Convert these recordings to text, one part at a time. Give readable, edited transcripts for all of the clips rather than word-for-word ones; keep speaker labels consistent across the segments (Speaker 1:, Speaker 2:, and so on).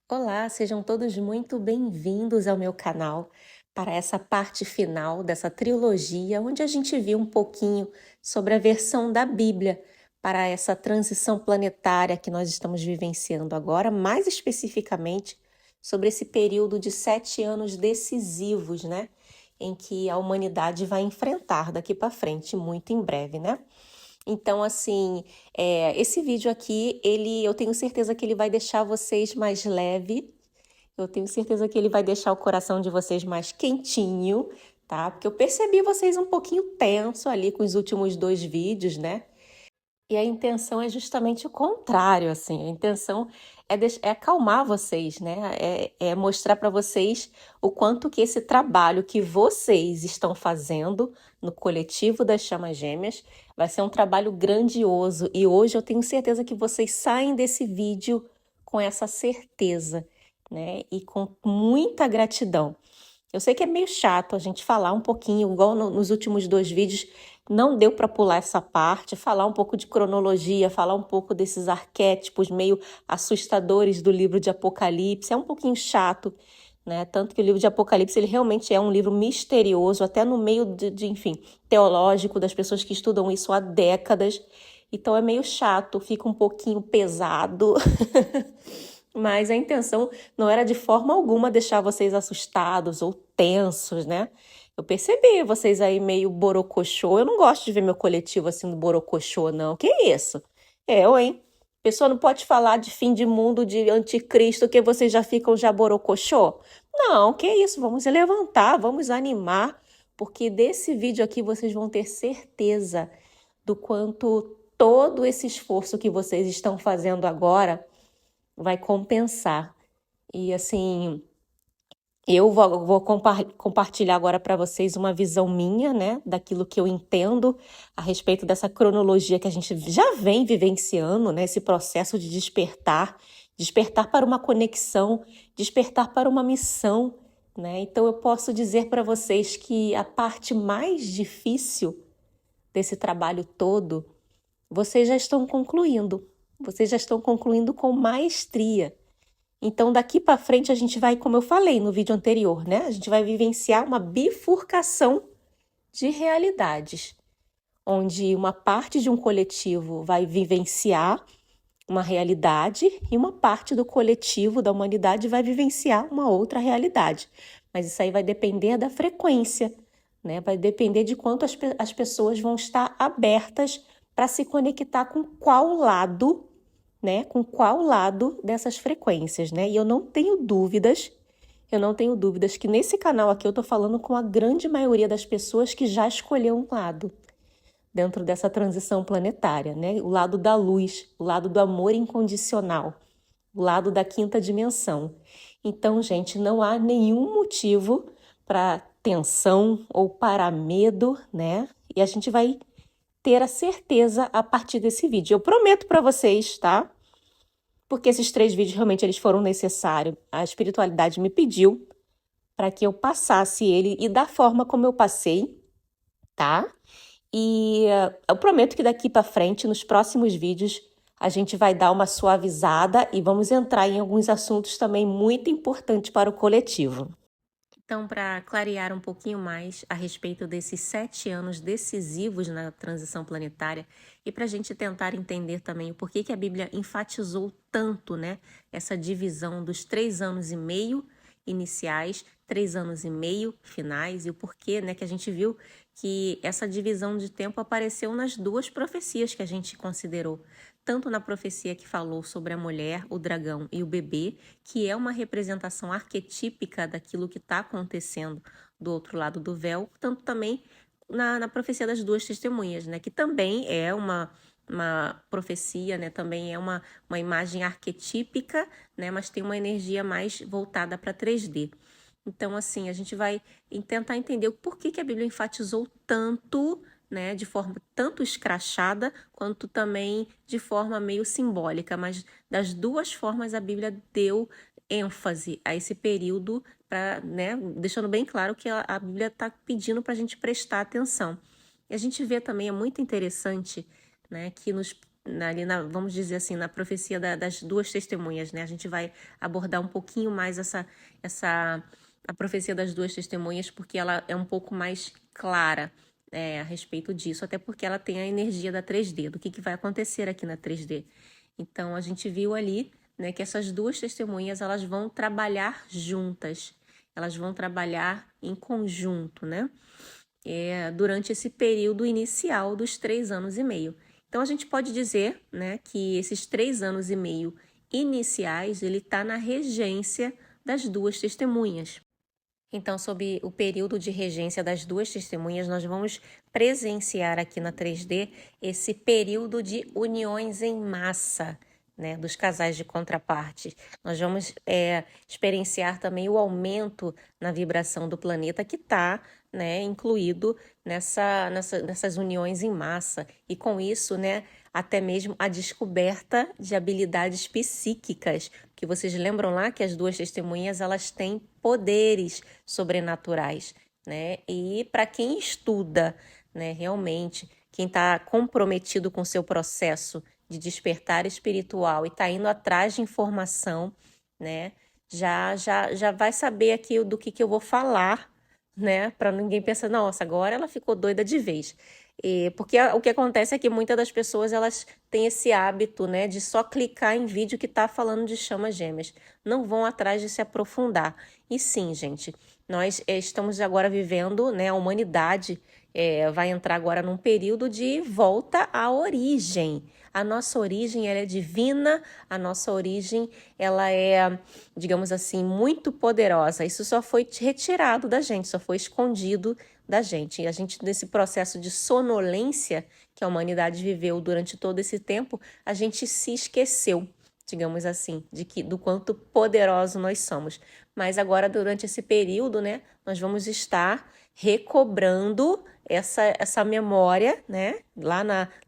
Speaker 1: Olá, sejam todos muito bem-vindos ao meu canal para essa parte final dessa trilogia, onde a gente viu um pouquinho sobre a versão da Bíblia para essa transição planetária que nós estamos vivenciando agora, mais especificamente sobre esse período de 7 anos decisivos, né? Em que a humanidade vai enfrentar daqui para frente, muito em breve, né? Então, assim, esse vídeo aqui, eu tenho certeza que ele vai deixar vocês mais leve. Eu tenho certeza que ele vai deixar o coração de vocês mais quentinho, tá? Porque eu percebi vocês um pouquinho tenso ali com os últimos dois vídeos, né? E a intenção é justamente o contrário, assim. A intenção é acalmar vocês, né? É mostrar para vocês o quanto que esse trabalho que vocês estão fazendo no coletivo das Chamas Gêmeas vai ser um trabalho grandioso. E hoje eu tenho certeza que vocês saem desse vídeo com essa certeza, né? E com muita gratidão. Eu sei que é meio chato a gente falar um pouquinho, igual nos últimos dois vídeos, não deu para pular essa parte, falar um pouco de cronologia, falar um pouco desses arquétipos meio assustadores do livro de Apocalipse. É um pouquinho chato, né? Tanto que o livro de Apocalipse ele realmente é um livro misterioso, até no meio enfim, teológico, das pessoas que estudam isso há décadas. Então é meio chato, fica um pouquinho pesado. Mas a intenção não era de forma alguma deixar vocês assustados ou tensos, né? Eu percebi vocês aí meio borocochô. Eu não gosto de ver meu coletivo assim no borocochô, não. Que isso? Eu, hein? A pessoa não pode falar de fim de mundo, de anticristo, que vocês já ficam já borocochô? Não, que isso? Vamos se levantar, vamos animar, porque desse vídeo aqui vocês vão ter certeza do quanto todo esse esforço que vocês estão fazendo agora vai compensar. E assim, eu vou compartilhar agora para vocês uma visão minha, né, daquilo que eu entendo a respeito dessa cronologia que a gente já vem vivenciando, né, esse processo de despertar, despertar para uma conexão, despertar para uma missão, né? Então eu posso dizer para vocês que a parte mais difícil desse trabalho todo, vocês já estão concluindo. Vocês já estão concluindo com maestria. Então, daqui para frente, a gente vai, como eu falei no vídeo anterior, né? A gente vai vivenciar uma bifurcação de realidades, onde uma parte de um coletivo vai vivenciar uma realidade e uma parte do coletivo da humanidade vai vivenciar uma outra realidade. Mas isso aí vai depender da frequência, né? Vai depender de quanto as pessoas vão estar abertas para se conectar com qual lado, né? Com qual lado dessas frequências, né? E eu não tenho dúvidas que nesse canal aqui eu tô falando com a grande maioria das pessoas que já escolheu um lado dentro dessa transição planetária, né? O lado da luz, o lado do amor incondicional, o lado da quinta dimensão. Então, gente, não há nenhum motivo para tensão ou para medo, né? E a gente vai ter a certeza a partir desse vídeo. Eu prometo para vocês, tá? Porque esses 3 vídeos realmente eles foram necessários. A espiritualidade me pediu para que eu passasse ele e da forma como eu passei, tá? E eu prometo que daqui para frente, nos próximos vídeos, a gente vai dar uma suavizada e vamos entrar em alguns assuntos também muito importantes para o coletivo. Então, para clarear um pouquinho mais a respeito desses 7 anos decisivos na transição planetária e para a gente tentar entender também o porquê que a Bíblia enfatizou tanto, né, essa divisão dos 3 anos e meio iniciais, 3 anos e meio finais e o porquê, né, que a gente viu que essa divisão de tempo apareceu nas duas profecias que a gente considerou, tanto na profecia que falou sobre a mulher, o dragão e o bebê, que é uma representação arquetípica daquilo que está acontecendo do outro lado do véu, tanto também na profecia das duas testemunhas, né, que também é uma profecia, né, também é uma imagem arquetípica, né, mas tem uma energia mais voltada para 3D. Então, assim, a gente vai tentar entender o porquê que a Bíblia enfatizou tanto, né, de forma tanto escrachada, quanto também de forma meio simbólica, mas das duas formas a Bíblia deu ênfase a esse período, né, deixando bem claro que a Bíblia está pedindo para a gente prestar atenção. E a gente vê também, é muito interessante, né, que nos vamos dizer assim, na profecia das duas testemunhas, né? A gente vai abordar um pouquinho mais a profecia das duas testemunhas, porque ela é um pouco mais clara, a respeito disso, até porque ela tem a energia da 3D, do que vai acontecer aqui na 3D. Então, a gente viu ali, né, que essas duas testemunhas, elas vão trabalhar juntas, elas vão trabalhar em conjunto, né? Durante esse período inicial dos 3 anos e meio. Então, a gente pode dizer, né, que esses 3 anos e meio iniciais, ele está na regência das duas testemunhas. Então, sob o período de regência das duas testemunhas, nós vamos presenciar aqui na 3D esse período de uniões em massa, né, dos casais de contrapartes. Nós vamos experienciar também o aumento na vibração do planeta que está, né, incluído nessas uniões em massa. E com isso, né, até mesmo a descoberta de habilidades psíquicas, que vocês lembram lá que as duas testemunhas elas têm poderes sobrenaturais, né? E para quem estuda, né, realmente, quem está comprometido com o seu processo de despertar espiritual e está indo atrás de informação, né, já vai saber aqui do que eu vou falar, né, para ninguém pensar, nossa, agora ela ficou doida de vez. Porque o que acontece é que muitas das pessoas elas têm esse hábito, né, de só clicar em vídeo que está falando de chamas gêmeas. Não vão atrás de se aprofundar. E sim, gente, nós estamos agora vivendo, né, a humanidade vai entrar agora num período de volta à origem. A nossa origem ela é divina, a nossa origem ela é, digamos assim, muito poderosa. Isso só foi retirado da gente, só foi escondido da gente. E a gente, nesse processo de sonolência que a humanidade viveu durante todo esse tempo, a gente se esqueceu, digamos assim, do quanto poderoso nós somos. Mas agora, durante esse período, né, nós vamos estar recobrando essa memória, né?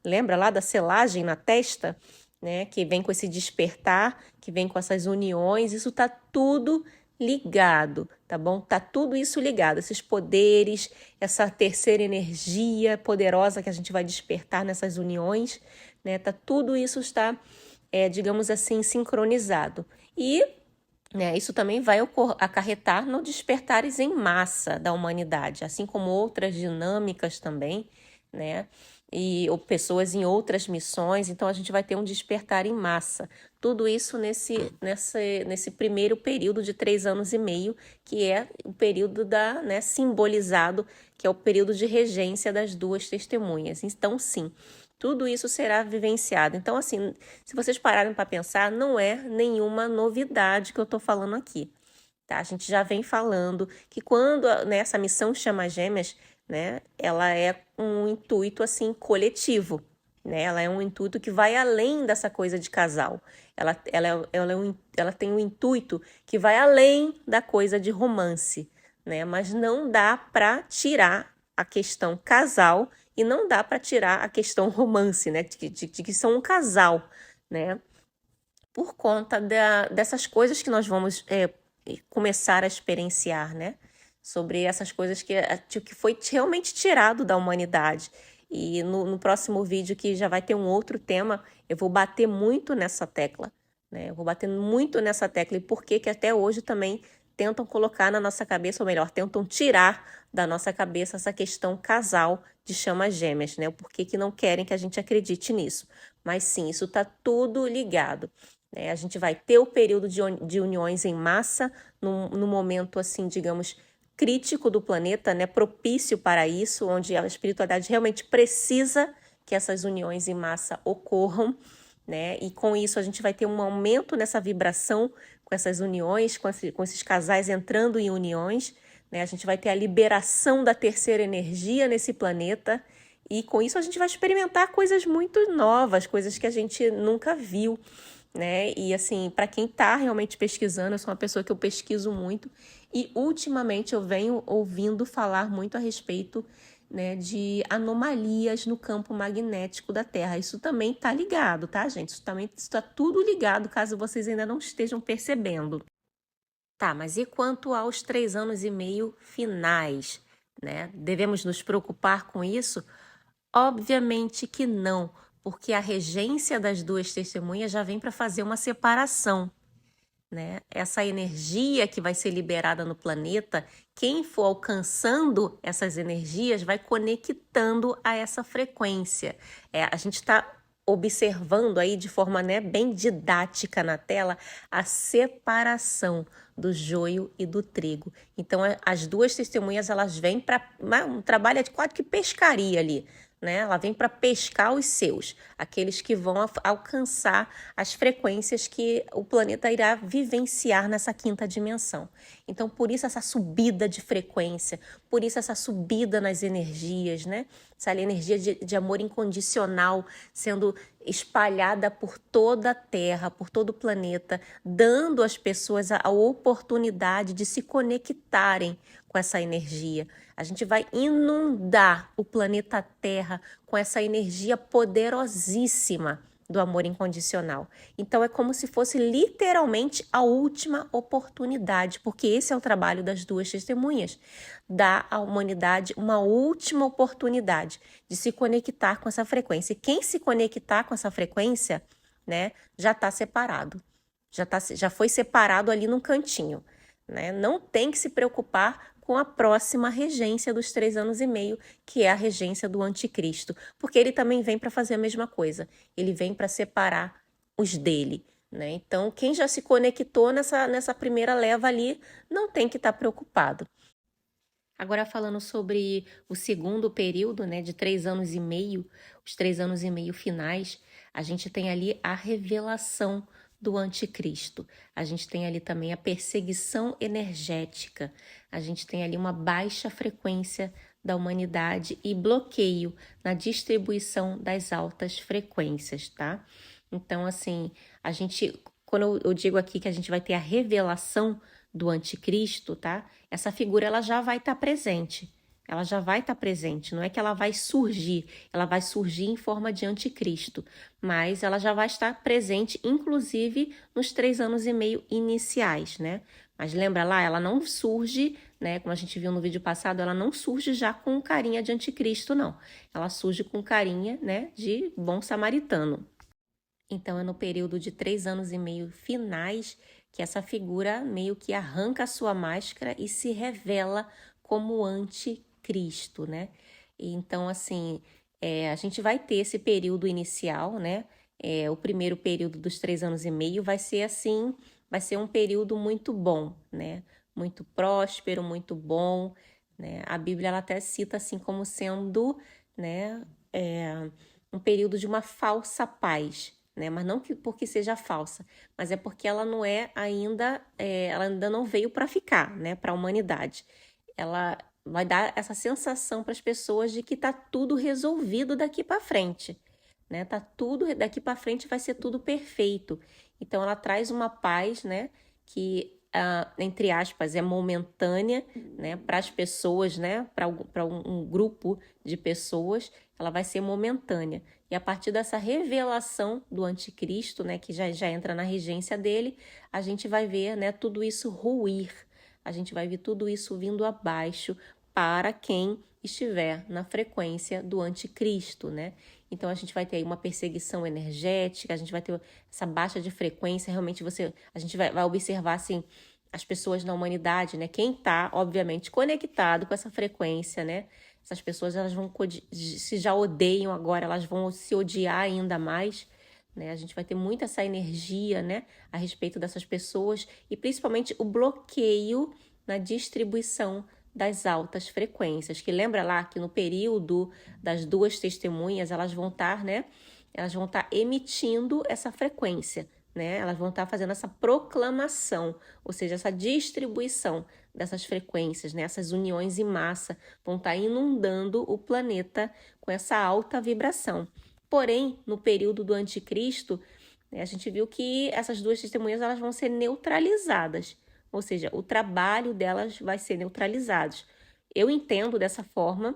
Speaker 1: Lembra lá da selagem na testa, né? Que vem com esse despertar, que vem com essas uniões, isso tá tudo ligado, tá bom? Tá tudo isso ligado, esses poderes, essa terceira energia poderosa que a gente vai despertar nessas uniões, né? Tudo isso está, digamos assim, sincronizado. E isso também vai acarretar no despertares em massa da humanidade, assim como outras dinâmicas também, né? Ou pessoas em outras missões, então a gente vai ter um despertar em massa. Tudo isso nesse primeiro período de 3 anos e meio, que é o período simbolizado, que é o período de regência das duas testemunhas. Então, sim, tudo isso será vivenciado. Então, assim, se vocês pararem para pensar, não é nenhuma novidade que eu estou falando aqui, tá? A gente já vem falando que quando essa missão Chama Gêmeas, né, ela é um intuito, assim, coletivo, né? Ela é um intuito que vai além dessa coisa de casal. Ela tem um intuito que vai além da coisa de romance, né? Mas não dá para tirar a questão casal e não dá para tirar a questão romance, né? De que são um casal, né? Por conta dessas coisas que nós vamos começar a experienciar, né? Sobre essas coisas que foi realmente tirado da humanidade. E no próximo vídeo, que já vai ter um outro tema, eu vou bater muito nessa tecla, né? Eu vou bater muito nessa tecla e por que até hoje também tentam colocar na nossa cabeça, ou melhor, tentam tirar da nossa cabeça essa questão casal de chamas gêmeas, né? O porquê que não querem que a gente acredite nisso. Mas sim, isso está tudo ligado. A gente vai ter o período de uniões em massa, no momento, assim, digamos, crítico do planeta, né? Propício para isso, onde a espiritualidade realmente precisa que essas uniões em massa ocorram, né? E com isso a gente vai ter um aumento nessa vibração com essas uniões, com esses casais entrando em uniões, né? A gente vai ter a liberação da terceira energia nesse planeta e com isso a gente vai experimentar coisas muito novas, coisas que a gente nunca viu, né? E assim, para quem está realmente pesquisando, eu sou uma pessoa que eu pesquiso muito e ultimamente eu venho ouvindo falar muito a respeito, né, de anomalias no campo magnético da Terra. Isso também está ligado, tá, gente? Isso está tudo ligado, caso vocês ainda não estejam percebendo. Tá, mas e quanto aos 3 anos e meio finais, né? Devemos nos preocupar com isso? Obviamente que não, porque a regência das duas testemunhas já vem para fazer uma separação, né? Essa energia que vai ser liberada no planeta, quem for alcançando essas energias vai conectando a essa frequência. A gente está observando aí de forma, né, bem didática na tela a separação do joio e do trigo. Então as duas testemunhas elas vêm para um trabalho de quase que pescaria ali, né? Ela vem para pescar os seus, aqueles que vão alcançar as frequências que o planeta irá vivenciar nessa quinta dimensão. Então, por isso essa subida de frequência, por isso essa subida nas energias, né? Essa energia de amor incondicional sendo espalhada por toda a Terra, por todo o planeta, dando às pessoas a oportunidade de se conectarem com essa energia. A gente vai inundar o planeta Terra com essa energia poderosíssima do amor incondicional. Então é como se fosse literalmente a última oportunidade, porque esse é o trabalho das duas testemunhas, dar à humanidade uma última oportunidade de se conectar com essa frequência. E quem se conectar com essa frequência, né, já está separado, já foi separado ali num cantinho, né? Não tem que se preocupar com a próxima regência dos 3 anos e meio, que é a regência do anticristo, porque ele também vem para fazer a mesma coisa, ele vem para separar os dele, né? Então, quem já se conectou nessa primeira leva ali, não tem que estar preocupado. Agora falando sobre o segundo período, né, de 3 anos e meio, os 3 anos e meio finais, a gente tem ali a revelação do anticristo. A gente tem ali também a perseguição energética. A gente tem ali uma baixa frequência da humanidade e bloqueio na distribuição das altas frequências, tá? Então, assim, quando eu digo aqui que a gente vai ter a revelação do anticristo, tá? Essa figura ela já vai estar presente. Ela já vai estar presente, não é que ela vai surgir em forma de anticristo, mas ela já vai estar presente, inclusive nos 3 anos e meio iniciais, né? Mas lembra lá, ela não surge, né? Como a gente viu no vídeo passado, ela não surge já com carinha de anticristo, não. Ela surge com carinha, né, de bom samaritano. Então é no período de 3 anos e meio finais que essa figura meio que arranca a sua máscara e se revela como anticristo, né? Então, assim, a gente vai ter esse período inicial, né? O primeiro período dos 3 anos e meio vai ser assim, vai ser um período muito bom, né? Muito próspero, muito bom, né? A Bíblia ela até cita assim como sendo, né? Um período de uma falsa paz, né? Mas não porque seja falsa, mas é porque ela não é ainda, ela ainda não veio para ficar, né? Para a humanidade. Ela vai dar essa sensação para as pessoas de que está tudo resolvido daqui para frente, né? Tá tudo daqui para frente, vai ser tudo perfeito. Então ela traz uma paz, né? Que entre aspas é momentânea, né? Para as pessoas, né? Para um grupo de pessoas, ela vai ser momentânea. E a partir dessa revelação do anticristo, né? Que já entra na regência dele, a gente vai ver, né? Tudo isso ruir. A gente vai ver tudo isso vindo abaixo para quem estiver na frequência do anticristo, né? Então a gente vai ter aí uma perseguição energética, a gente vai ter essa baixa de frequência, realmente a gente vai observar assim as pessoas na humanidade, né? Quem está, obviamente, conectado com essa frequência, né? Essas pessoas elas vão se já odeiam agora, elas vão se odiar ainda mais, né? A gente vai ter muito essa energia, né, a respeito dessas pessoas e principalmente o bloqueio na distribuição das altas frequências, que lembra lá que no período das duas testemunhas elas vão estar, né, elas vão estar emitindo essa frequência, né, elas vão estar fazendo essa proclamação, ou seja, essa distribuição dessas frequências, né, essas uniões em massa vão estar inundando o planeta com essa alta vibração. Porém, no período do anticristo, a gente viu que essas duas testemunhas elas vão ser neutralizadas, ou seja, o trabalho delas vai ser neutralizado. Eu entendo dessa forma,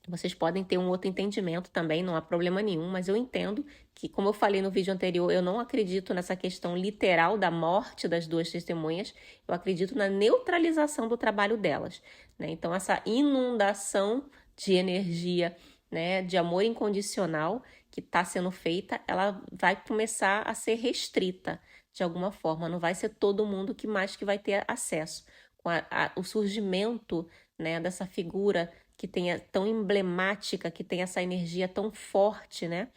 Speaker 1: vocês podem ter um outro entendimento também, não há problema nenhum, mas eu entendo que, como eu falei no vídeo anterior, eu não acredito nessa questão literal da morte das duas testemunhas, eu acredito na neutralização do trabalho delas, né? Então, essa inundação de energia, né, de amor incondicional que está sendo feita, ela vai começar a ser restrita de alguma forma. Não vai ser todo mundo que vai ter acesso. Com o surgimento, né, dessa figura que tenha tão emblemática, que tem essa energia tão forte, né?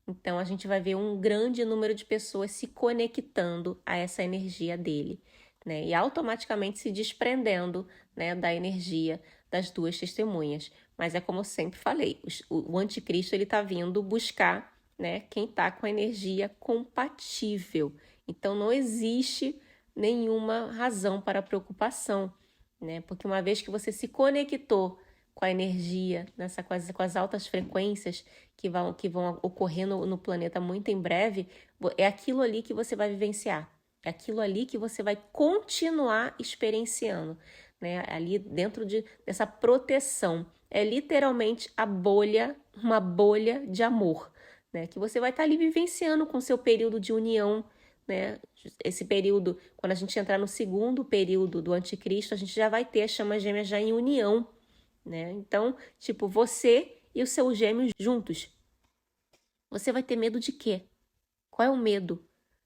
Speaker 1: Então, a gente vai ver um grande número de pessoas se conectando a essa energia dele, né? E automaticamente se desprendendo, né, da energia das duas testemunhas. Mas é como eu sempre falei, o anticristo ele está vindo buscar, né, quem está com a energia compatível. Então, não existe nenhuma razão para preocupação, né? Porque uma vez que você se conectou com a energia, com as altas frequências que vão ocorrer no planeta muito em breve, é aquilo ali que você vai vivenciar. É aquilo ali que você vai continuar experienciando, né? Ali dentro dessa proteção. É literalmente uma bolha de amor, né? Que você vai estar ali vivenciando com o seu período de união, né? Esse período, quando a gente entrar no segundo período do anticristo, a gente já vai ter as chamas gêmeas já em união, né? Então, tipo, você e os seus gêmeos juntos. Você vai ter medo de quê? Qual é o medo?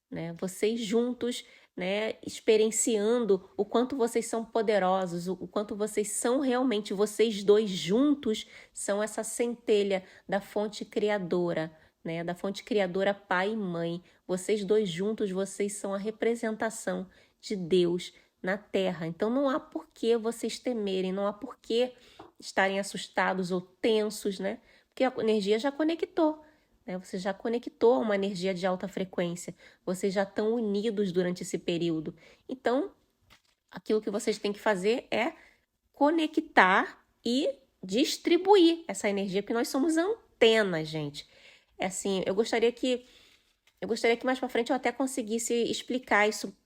Speaker 1: Né? Vocês juntos, né, experienciando o quanto vocês são poderosos, o quanto vocês são realmente, vocês dois juntos são essa centelha da fonte criadora, né, da fonte criadora pai e mãe. Vocês dois juntos, vocês são a representação de Deus na Terra. Então não há por que vocês temerem, não há por que estarem assustados ou tensos, né? Porque a energia já conectou. Você já conectou a uma energia de alta frequência, vocês já estão unidos durante esse período. Então, aquilo que vocês têm que fazer é conectar e distribuir essa energia, porque nós somos antenas, gente. É assim, eu gostaria que mais para frente eu até conseguisse explicar isso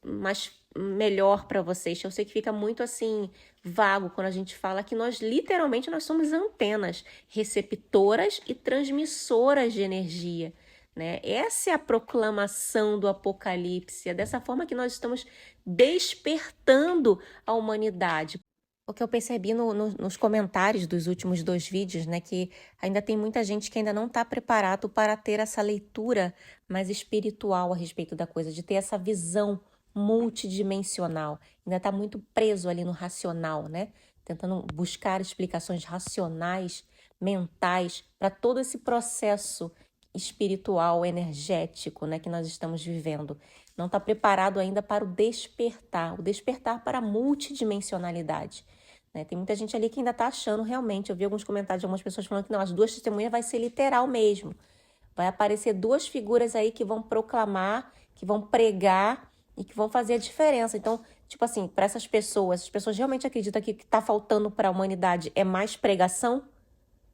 Speaker 1: melhor para vocês. Eu sei que fica muito assim vago quando a gente fala que nós literalmente nós somos antenas receptoras e transmissoras de energia, né? Essa é a proclamação do Apocalipse. É dessa forma que nós estamos despertando a humanidade. O que eu percebi nos comentários dos últimos 2 vídeos, né, que ainda tem muita gente que ainda não está preparado para ter essa leitura mais espiritual a respeito da coisa, de ter essa visão multidimensional. Ainda está muito preso ali no racional, né? Tentando buscar explicações racionais, mentais, para todo esse processo espiritual, energético, né, que nós estamos vivendo. Não está preparado ainda para o despertar para a multidimensionalidade. Né? Tem muita gente ali que ainda está achando realmente, eu vi alguns comentários de algumas pessoas falando que não, as 2 testemunhas vai ser literal mesmo. Vai aparecer 2 figuras aí que vão proclamar, que vão pregar e que vão fazer a diferença. Então, tipo assim, para essas pessoas, as pessoas realmente acreditam que o que está faltando para a humanidade é mais pregação?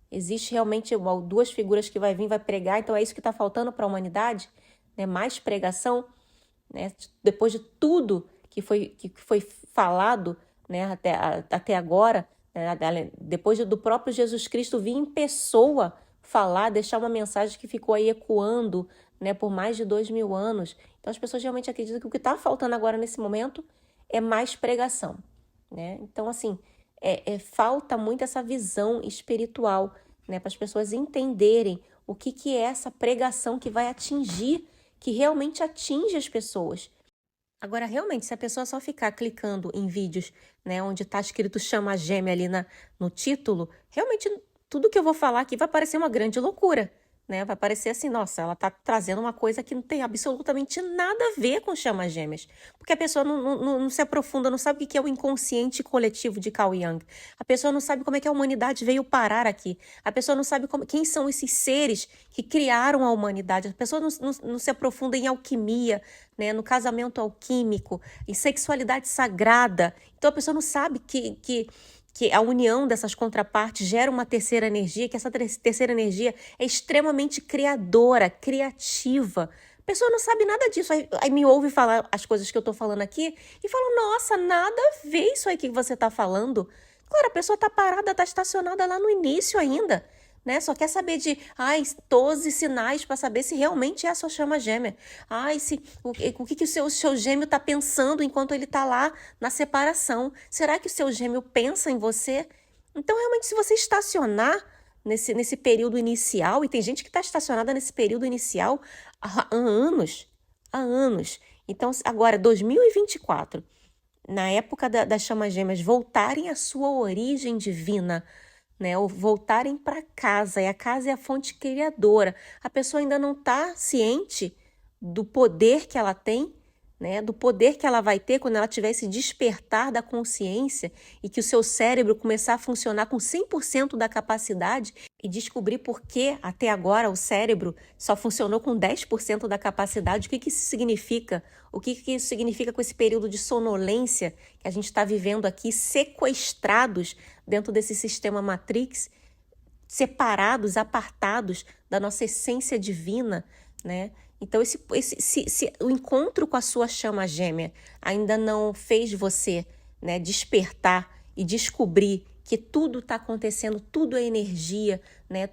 Speaker 1: Existe realmente 2 figuras que vai pregar, então é isso que está faltando para a humanidade? Né? Mais pregação? Né? Depois de tudo que foi falado, né, até agora, né, depois do próprio Jesus Cristo vir em pessoa falar, deixar uma mensagem que ficou aí ecoando, né, por mais de 2000 anos. Então as pessoas realmente acreditam que o que está faltando agora nesse momento é mais pregação. Né? Então, assim, falta muito essa visão espiritual, né, para as pessoas entenderem o que é essa pregação que vai atingir, que realmente atinge as pessoas. Agora, realmente, se a pessoa só ficar clicando em vídeos, né, onde está escrito chama gêmea ali no título, realmente tudo que eu vou falar aqui vai parecer uma grande loucura, né? Vai parecer assim, nossa, ela está trazendo uma coisa que não tem absolutamente nada a ver com chamas gêmeas. Porque a pessoa não se aprofunda, não sabe o que é o inconsciente coletivo de Carl Jung. A pessoa não sabe como é que a humanidade veio parar aqui. A pessoa não sabe quem são esses seres que criaram a humanidade. A pessoa não se aprofunda em alquimia, né, no casamento alquímico, em sexualidade sagrada. Então a pessoa não sabe que a união dessas contrapartes gera uma terceira energia, que essa terceira energia é extremamente criadora, criativa. A pessoa não sabe nada disso, aí me ouve falar as coisas que eu estou falando aqui e fala, nossa, nada a ver isso aí que você está falando. Claro, a pessoa está parada, está estacionada lá no início ainda, né? Só quer saber de 12 sinais para saber se realmente é a sua chama gêmea. O que o seu gêmeo está pensando enquanto ele está lá na separação? Será que o seu gêmeo pensa em você? Então, realmente, se você estacionar, nesse período inicial, e tem gente que está estacionada nesse período inicial há anos, há anos. Então, agora, 2024, na época das chamas gêmeas, voltarem à sua origem divina, né? Ou voltarem para casa, e a casa é a fonte criadora. A pessoa ainda não está ciente do poder que ela tem, né? Do poder que ela vai ter quando ela tiver esse despertar da consciência e que o seu cérebro começar a funcionar com 100% da capacidade e descobrir por que até agora o cérebro só funcionou com 10% da capacidade. O que isso significa? O que isso significa com esse período de sonolência que a gente está vivendo aqui, sequestrados dentro desse sistema Matrix, separados, apartados da nossa essência divina, né? Então, se o encontro com a sua chama gêmea ainda não fez você, né, despertar e descobrir que tudo está acontecendo, tudo é energia, né?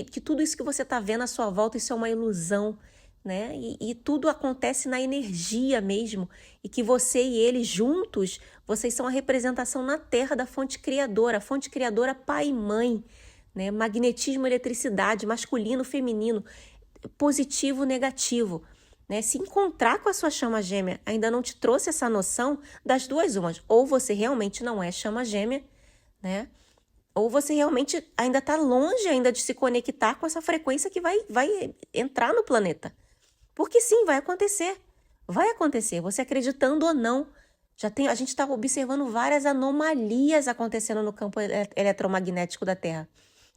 Speaker 1: Que tudo isso que você está vendo à sua volta, isso é uma ilusão, né? E tudo acontece na energia mesmo, e que você e ele juntos, vocês são a representação na Terra da fonte criadora, a fonte criadora pai e mãe, né? Magnetismo, eletricidade, masculino, feminino, positivo, negativo, né? Se encontrar com a sua chama gêmea ainda não te trouxe essa noção, das duas umas, ou você realmente não é chama gêmea, né? Ou você realmente ainda está longe ainda de se conectar com essa frequência que vai entrar no planeta. Porque sim, vai acontecer, você acreditando ou não. A gente está observando várias anomalias acontecendo no campo eletromagnético da Terra.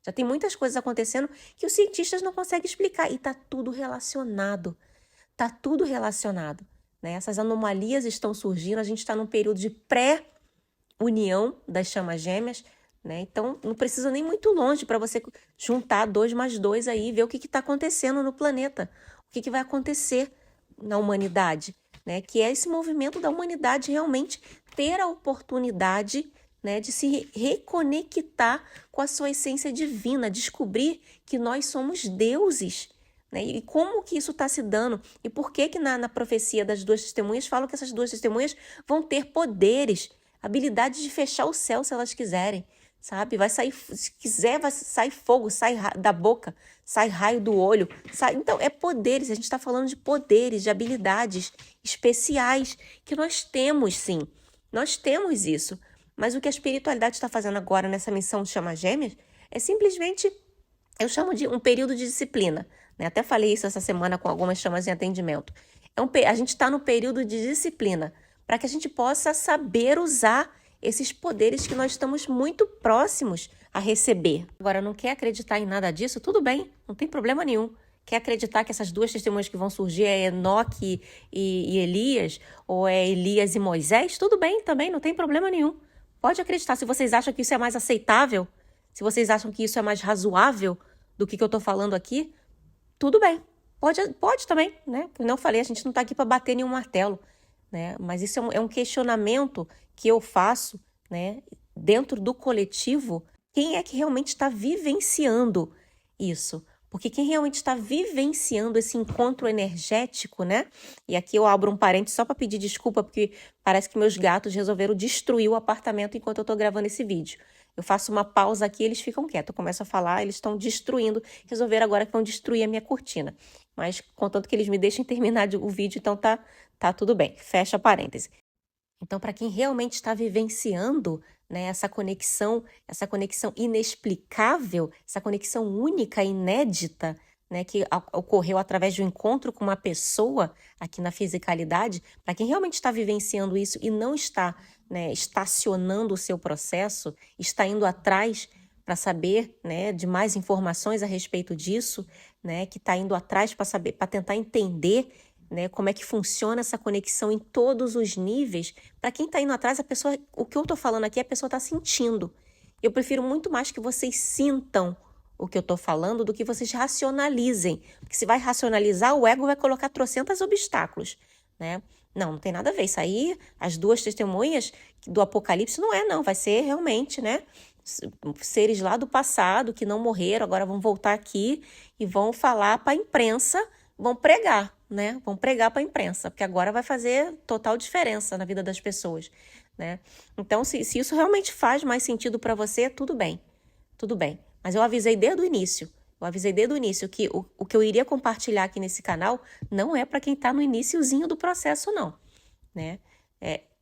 Speaker 1: Já tem muitas coisas acontecendo que os cientistas não conseguem explicar. E está tudo relacionado. Está tudo relacionado, né? Essas anomalias estão surgindo. A gente está num período de pré-união das chamas gêmeas, né? Então, não precisa nem muito longe para você juntar 2 mais 2 aí e ver o que está acontecendo no planeta. O que vai acontecer na humanidade, né? Que é esse movimento da humanidade realmente ter a oportunidade, né, de se reconectar com a sua essência divina, descobrir que nós somos deuses, né? E como que isso está se dando, e por que na profecia das 2 testemunhas falam que essas 2 testemunhas vão ter poderes, habilidade de fechar o céu se elas quiserem, sabe? Vai sair, se quiser, vai sair fogo, sai da boca, sai raio do olho, sai... Então, é poderes, a gente está falando de poderes, de habilidades especiais que nós temos, sim, nós temos isso. Mas o que a espiritualidade está fazendo agora nessa missão de Chama Gêmeas é simplesmente, eu chamo de um período de disciplina, né? Até falei isso essa semana com algumas chamas em atendimento. A gente está no período de disciplina para que a gente possa saber usar esses poderes que nós estamos muito próximos a receber. Agora, não quer acreditar em nada disso? Tudo bem, não tem problema nenhum. Quer acreditar que essas 2 testemunhas que vão surgir é Enoque e Elias, ou é Elias e Moisés? Tudo bem também, não tem problema nenhum. Pode acreditar. Se vocês acham que isso é mais aceitável, se vocês acham que isso é mais razoável do que eu estou falando aqui, tudo bem. Pode também, né? Como eu falei, a gente não está aqui para bater nenhum martelo, né? Mas isso é um questionamento que eu faço, né? Dentro do coletivo, quem é que realmente está vivenciando isso? Porque quem realmente está vivenciando esse encontro energético, né? E aqui eu abro um parênteses só para pedir desculpa, porque parece que meus gatos resolveram destruir o apartamento enquanto eu estou gravando esse vídeo. Eu faço uma pausa aqui, eles ficam quietos. Eu começo a falar, eles estão destruindo. Resolveram agora que vão destruir a minha cortina. Mas contanto que eles me deixem terminar o vídeo, então tá tudo bem. Fecha parêntese. Então, para quem realmente está vivenciando, né, essa conexão inexplicável, essa conexão única, inédita, né, que ocorreu através de um encontro com uma pessoa aqui na fisicalidade, para quem realmente está vivenciando isso e não está, né, estacionando o seu processo, está indo atrás para saber, né, de mais informações a respeito disso, né, que está indo atrás para saber, para tentar entender, né, como é que funciona essa conexão em todos os níveis. Para quem está indo atrás, o que eu estou falando aqui, a pessoa está sentindo. Eu prefiro muito mais que vocês sintam o que eu estou falando do que vocês racionalizem. Porque se vai racionalizar, o ego vai colocar trocentas obstáculos, né? Não tem nada a ver. Isso aí, as 2 testemunhas do Apocalipse, não. Vai ser realmente, né, seres lá do passado que não morreram, agora vão voltar aqui e vão falar para a imprensa, vão pregar, né? Vão pregar para a imprensa, porque agora vai fazer total diferença na vida das pessoas, né? Então, se isso realmente faz mais sentido para você, tudo bem. Mas eu avisei desde o início. Eu avisei desde o início que o que eu iria compartilhar aqui nesse canal não é para quem está no iniciozinho do processo, não, né?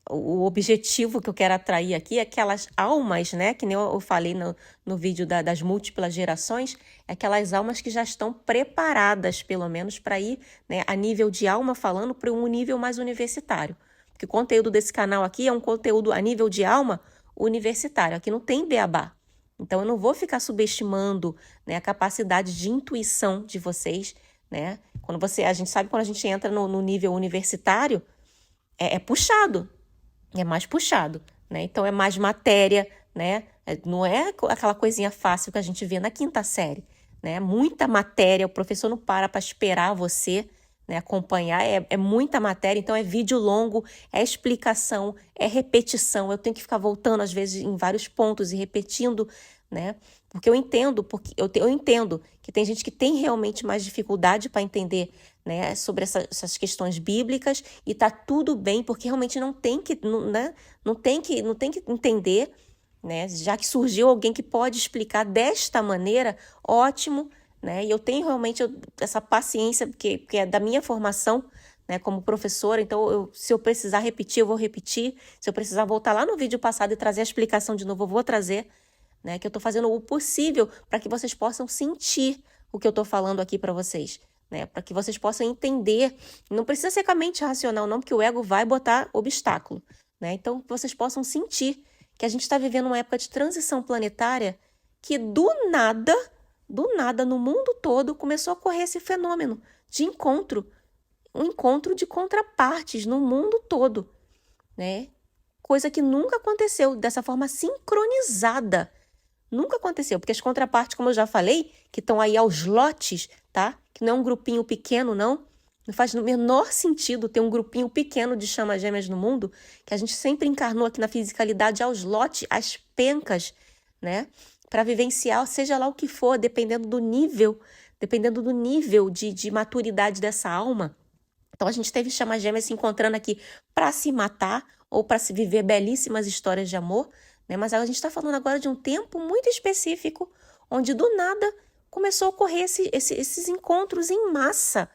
Speaker 1: O objetivo que eu quero atrair aqui é aquelas almas, né? Que nem eu falei no vídeo das múltiplas gerações, é aquelas almas que já estão preparadas, pelo menos, para ir, né, a nível de alma falando para um nível mais universitário. Porque o conteúdo desse canal aqui é um conteúdo a nível de alma universitário. Aqui não tem beabá. Então, eu não vou ficar subestimando, né, a capacidade de intuição de vocês, né? A gente sabe quando a gente entra no nível universitário, é puxado, é mais puxado, né? Então, é mais matéria, né? Não é aquela coisinha fácil que a gente vê na quinta série, né? Muita matéria, o professor não para esperar você, né, acompanhar, é muita matéria, então é vídeo longo, é explicação, é repetição, eu tenho que ficar voltando às vezes em vários pontos e repetindo, né, porque eu entendo que tem gente que tem realmente mais dificuldade para entender, né, sobre essas questões bíblicas, e tá tudo bem, porque realmente não tem que entender, né, já que surgiu alguém que pode explicar desta maneira, ótimo, né? E eu tenho realmente essa paciência, porque é da minha formação, né, como professora, então se eu precisar repetir, eu vou repetir, se eu precisar voltar lá no vídeo passado e trazer a explicação de novo, eu vou trazer, né, que eu estou fazendo o possível para que vocês possam sentir o que eu estou falando aqui para vocês, né, para que vocês possam entender. Não precisa ser com a mente racional, não, porque o ego vai botar obstáculo, né? Então, que vocês possam sentir que a gente está vivendo uma época de transição planetária que do nada, no mundo todo, começou a ocorrer esse fenômeno de encontro, um encontro de contrapartes no mundo todo, né? Coisa que nunca aconteceu dessa forma sincronizada. Nunca aconteceu, porque as contrapartes, como eu já falei, que estão aí aos lotes, tá? Que não é um grupinho pequeno, não. Não faz no menor sentido ter um grupinho pequeno de chamas gêmeas no mundo, que a gente sempre encarnou aqui na fisicalidade aos lotes, às pencas, né? Para vivenciar, seja lá o que for, dependendo do nível de maturidade dessa alma. Então, a gente teve chamas gêmeas se encontrando aqui para se matar ou para se viver belíssimas histórias de amor, né? Mas a gente está falando agora de um tempo muito específico, onde do nada começou a ocorrer esses encontros em massa,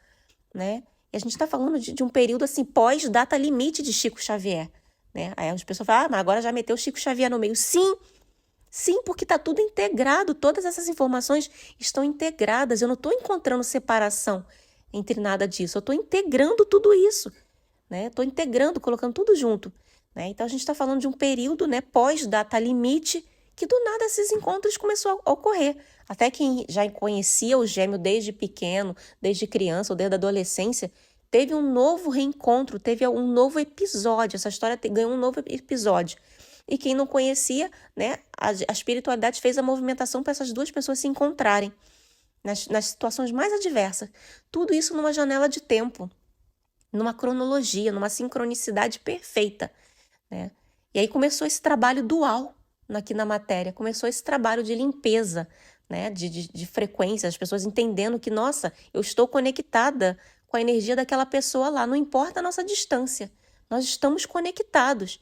Speaker 1: né? E a gente está falando de um período assim, pós-data limite de Chico Xavier, né? Aí as pessoas falam, mas agora já meteu Chico Xavier no meio. Sim, porque está tudo integrado, todas essas informações estão integradas. Eu não estou encontrando separação entre nada disso, eu estou integrando tudo isso, né? Estou integrando, colocando tudo junto, né? Então a gente está falando de um período, né, pós-data limite, que do nada esses encontros começaram a ocorrer. Até quem já conhecia o gêmeo desde pequeno, desde criança ou desde a adolescência, teve um novo reencontro, teve um novo episódio. Essa história ganhou um novo episódio. E quem não conhecia, né, a espiritualidade fez a movimentação para essas duas pessoas se encontrarem nas situações mais adversas. Tudo isso numa janela de tempo, numa cronologia, numa sincronicidade perfeita, né? E aí começou esse trabalho dual aqui na matéria, começou esse trabalho de limpeza, né, de frequência, as pessoas entendendo que, nossa, eu estou conectada com a energia daquela pessoa lá, não importa a nossa distância, nós estamos conectados,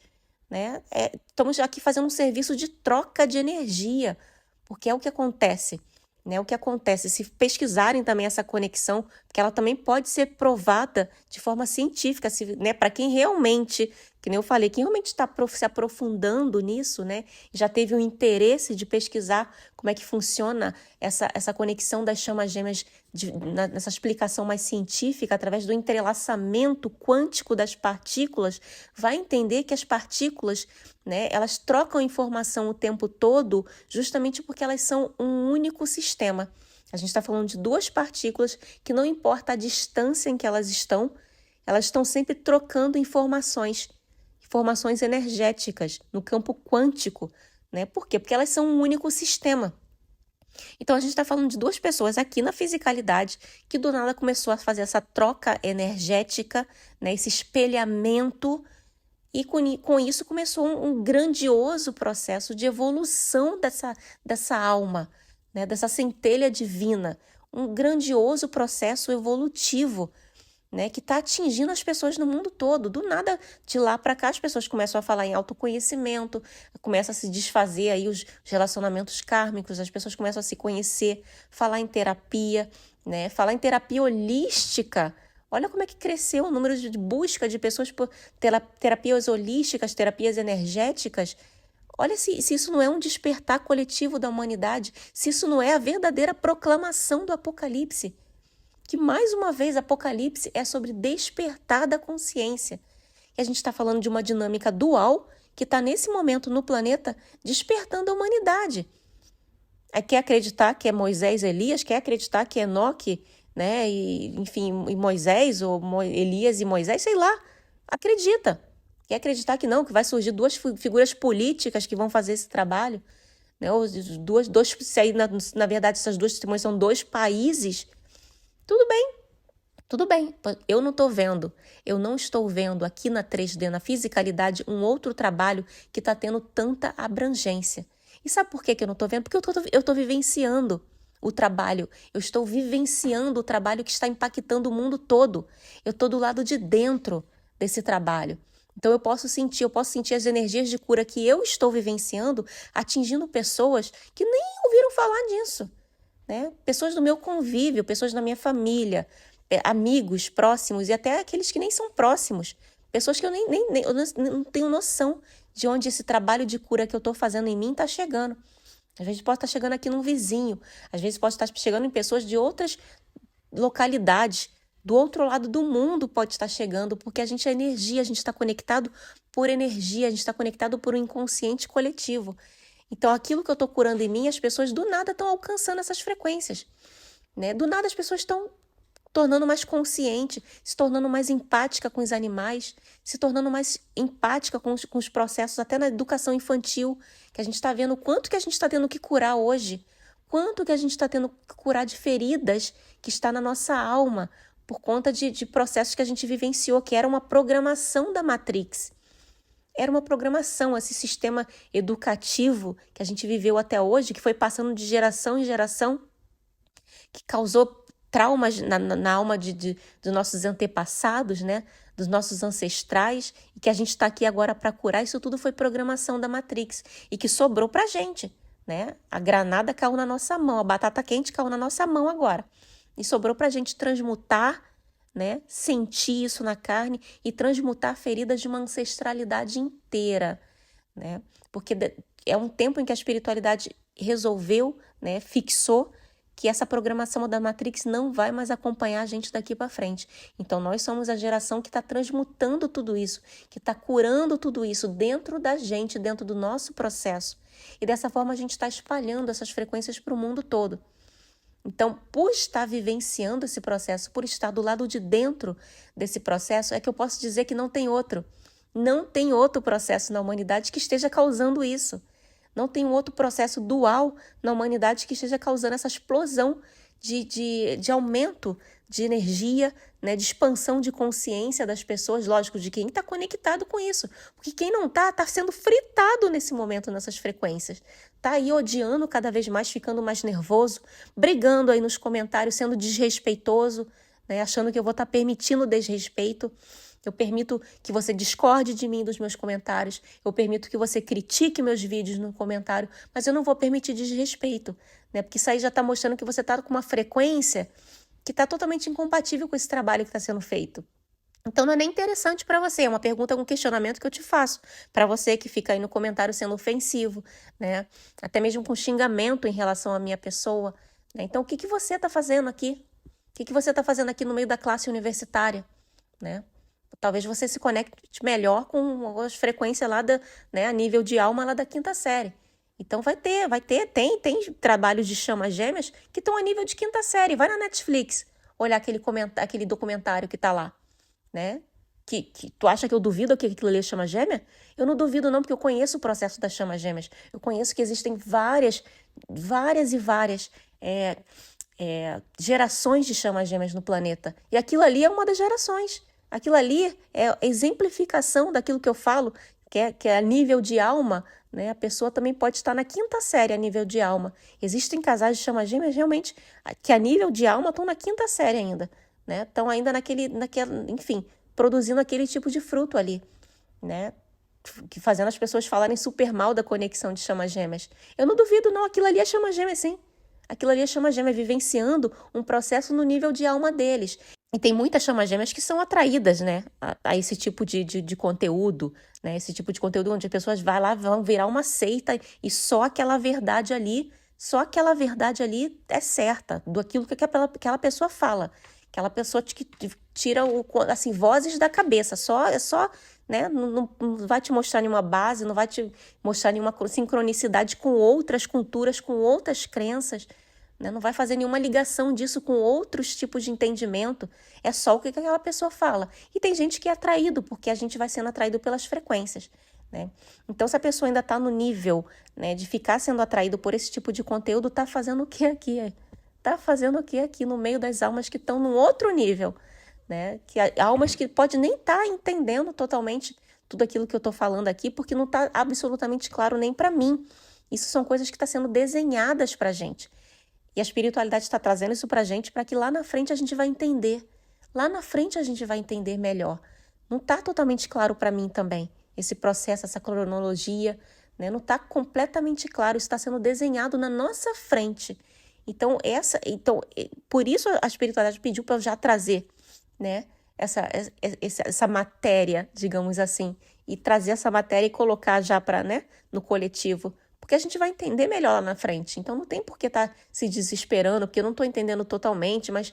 Speaker 1: né? Estamos aqui fazendo um serviço de troca de energia, porque é o que acontece, né? O que acontece, se pesquisarem também essa conexão, porque ela também pode ser provada de forma científica, né? Para quem realmente, que nem eu falei, quem realmente está se aprofundando nisso, né? Já teve o interesse de pesquisar como é que funciona essa conexão das chamas gêmeas nessa explicação mais científica, através do entrelaçamento quântico das partículas, vai entender que as partículas, né, elas trocam informação o tempo todo, justamente porque elas são um único sistema. A gente está falando de duas partículas que, não importa a distância em que elas estão sempre trocando informações energéticas no campo quântico, né? Por quê? Porque elas são um único sistema. Então, a gente está falando de duas pessoas aqui na fisicalidade que do nada começou a fazer essa troca energética, né? Esse espelhamento, e com isso começou um grandioso processo de evolução dessa alma, né? Dessa centelha divina, um grandioso processo evolutivo, né, que está atingindo as pessoas no mundo todo. Do nada, de lá para cá, as pessoas começam a falar em autoconhecimento, começam a se desfazer aí os relacionamentos kármicos, as pessoas começam a se conhecer, falar em terapia, né, falar em terapia holística. Olha como é que cresceu o número de busca de pessoas por terapias holísticas, terapias energéticas. Olha se isso não é um despertar coletivo da humanidade, se isso não é a verdadeira proclamação do Apocalipse. Que, mais uma vez, Apocalipse é sobre despertar da consciência. E a gente está falando de uma dinâmica dual que está, nesse momento, no planeta, despertando a humanidade. Aí quer acreditar que é Moisés e Elias, quer acreditar que é Enoque, né, e Moisés, ou Elias e Moisés, sei lá, acredita. Quer acreditar que não, que vai surgir duas figuras políticas que vão fazer esse trabalho, né, se aí, na verdade, essas duas testemunhas são dois países. Tudo bem, eu não estou vendo, eu não estou vendo aqui na 3D, na fisicalidade, um outro trabalho que está tendo tanta abrangência. E sabe por que eu não estou vendo? Porque eu estou vivenciando o trabalho, eu estou vivenciando o trabalho que está impactando o mundo todo. Eu estou do lado de dentro desse trabalho. Então eu posso sentir as energias de cura que eu estou vivenciando, atingindo pessoas que nem ouviram falar disso, né? Pessoas do meu convívio, pessoas da minha família, amigos próximos e até aqueles que nem são próximos, pessoas que eu eu não tenho noção de onde esse trabalho de cura que eu estou fazendo em mim está chegando. Às vezes pode estar chegando aqui num vizinho, às vezes pode estar chegando em pessoas de outras localidades, do outro lado do mundo pode estar chegando, porque a gente é energia, a gente está conectado por energia, a gente está conectado por um inconsciente coletivo. Então, aquilo que eu estou curando em mim, as pessoas do nada estão alcançando essas frequências, né? Do nada as pessoas estão tornando mais consciente, se tornando mais empática com os animais, se tornando mais empática com os processos, até na educação infantil, que a gente está vendo o quanto que a gente está tendo que curar hoje, quanto que a gente está tendo que curar de feridas que está na nossa alma, por conta de processos que a gente vivenciou, que era uma programação da Matrix. Era uma programação, esse sistema educativo que a gente viveu até hoje, que foi passando de geração em geração, que causou traumas na alma dos nossos antepassados, né? Dos nossos ancestrais, e que a gente está aqui agora para curar. Isso tudo foi programação da Matrix e que sobrou para a gente, né? A granada caiu na nossa mão, a batata quente caiu na nossa mão agora. E sobrou para a gente transmutar, né? Sentir isso na carne e transmutar feridas de uma ancestralidade inteira, né? Porque é um tempo em que a espiritualidade resolveu, né? Fixou que essa programação da Matrix não vai mais acompanhar a gente daqui para frente. Então, nós somos a geração que está transmutando tudo isso, que está curando tudo isso dentro da gente, dentro do nosso processo. E dessa forma, a gente está espalhando essas frequências para o mundo todo. Então, por estar vivenciando esse processo, por estar do lado de dentro desse processo, é que eu posso dizer que não tem outro. Não tem outro processo na humanidade que esteja causando isso. Não tem um outro processo dual na humanidade que esteja causando essa explosão de aumento de energia, né, de expansão de consciência das pessoas, lógico, de quem está conectado com isso. Porque quem não está sendo fritado nesse momento, nessas frequências. Está aí odiando cada vez mais, ficando mais nervoso, brigando aí nos comentários, sendo desrespeitoso, né, achando que eu vou estar permitindo desrespeito. Eu permito que você discorde de mim dos meus comentários, eu permito que você critique meus vídeos no comentário, mas eu não vou permitir desrespeito, né? Porque isso aí já está mostrando que você está com uma frequência que está totalmente incompatível com esse trabalho que está sendo feito. Então não é nem interessante para você, é uma pergunta, um questionamento que eu te faço, para você que fica aí no comentário sendo ofensivo, né? Até mesmo com xingamento em relação à minha pessoa, né? Então o que você está fazendo aqui? O que você está fazendo aqui no meio da classe universitária, né? Talvez você se conecte melhor com as frequências lá né, a nível de alma lá da 5ª série. Então tem trabalhos de chamas gêmeas que estão a nível de 5ª série. Vai na Netflix olhar aquele documentário que está lá, né? Que tu acha que eu duvido que aquilo ali é chama gêmea? Eu não duvido não, porque eu conheço o processo das chamas gêmeas. Eu conheço que existem várias gerações de chamas gêmeas no planeta. E aquilo ali é uma das gerações. Aquilo ali é exemplificação daquilo que eu falo, que é a nível de alma, né? A pessoa também pode estar na 5ª série a nível de alma. Existem casais de chamas gêmeas realmente que a nível de alma estão na 5ª série ainda, né? Estão ainda enfim, produzindo aquele tipo de fruto ali, né? Fazendo as pessoas falarem super mal da conexão de chama-gêmeas. Eu não duvido, não. Aquilo ali é chama-gêmea, sim. Aquilo ali é chama-gêmea, vivenciando um processo no nível de alma deles. E tem muitas chama-gêmeas que são atraídas, né, a esse tipo de conteúdo, né? Esse tipo de conteúdo onde as pessoas vão virar uma seita e só aquela verdade ali é certa, do aquilo que aquela pessoa fala. Aquela pessoa que tira assim, vozes da cabeça, né? Não vai te mostrar nenhuma base, não vai te mostrar nenhuma sincronicidade com outras culturas, com outras crenças, né? Não vai fazer nenhuma ligação disso com outros tipos de entendimento. É só o que aquela pessoa fala. E tem gente que é atraído, porque a gente vai sendo atraído pelas frequências, né? Então, se a pessoa ainda está no nível, né, de ficar sendo atraído por esse tipo de conteúdo, está fazendo o que aqui? Está fazendo o que aqui no meio das almas que estão num outro nível, né? Que almas que pode nem estar entendendo totalmente tudo aquilo que eu estou falando aqui, porque não está absolutamente claro nem para mim. Isso são coisas que estão sendo desenhadas para a gente. E a espiritualidade está trazendo isso para a gente, para que lá na frente a gente vai entender. Lá na frente a gente vai entender melhor. Não está totalmente claro para mim também, esse processo, essa cronologia, né? Não está completamente claro, isso está sendo desenhado na nossa frente. Então, por isso a espiritualidade pediu para eu já trazer, né, essa matéria, digamos assim, e trazer essa matéria e colocar já para, né, no coletivo, porque a gente vai entender melhor lá na frente. Então, não tem por que estar se desesperando, porque eu não estou entendendo totalmente, mas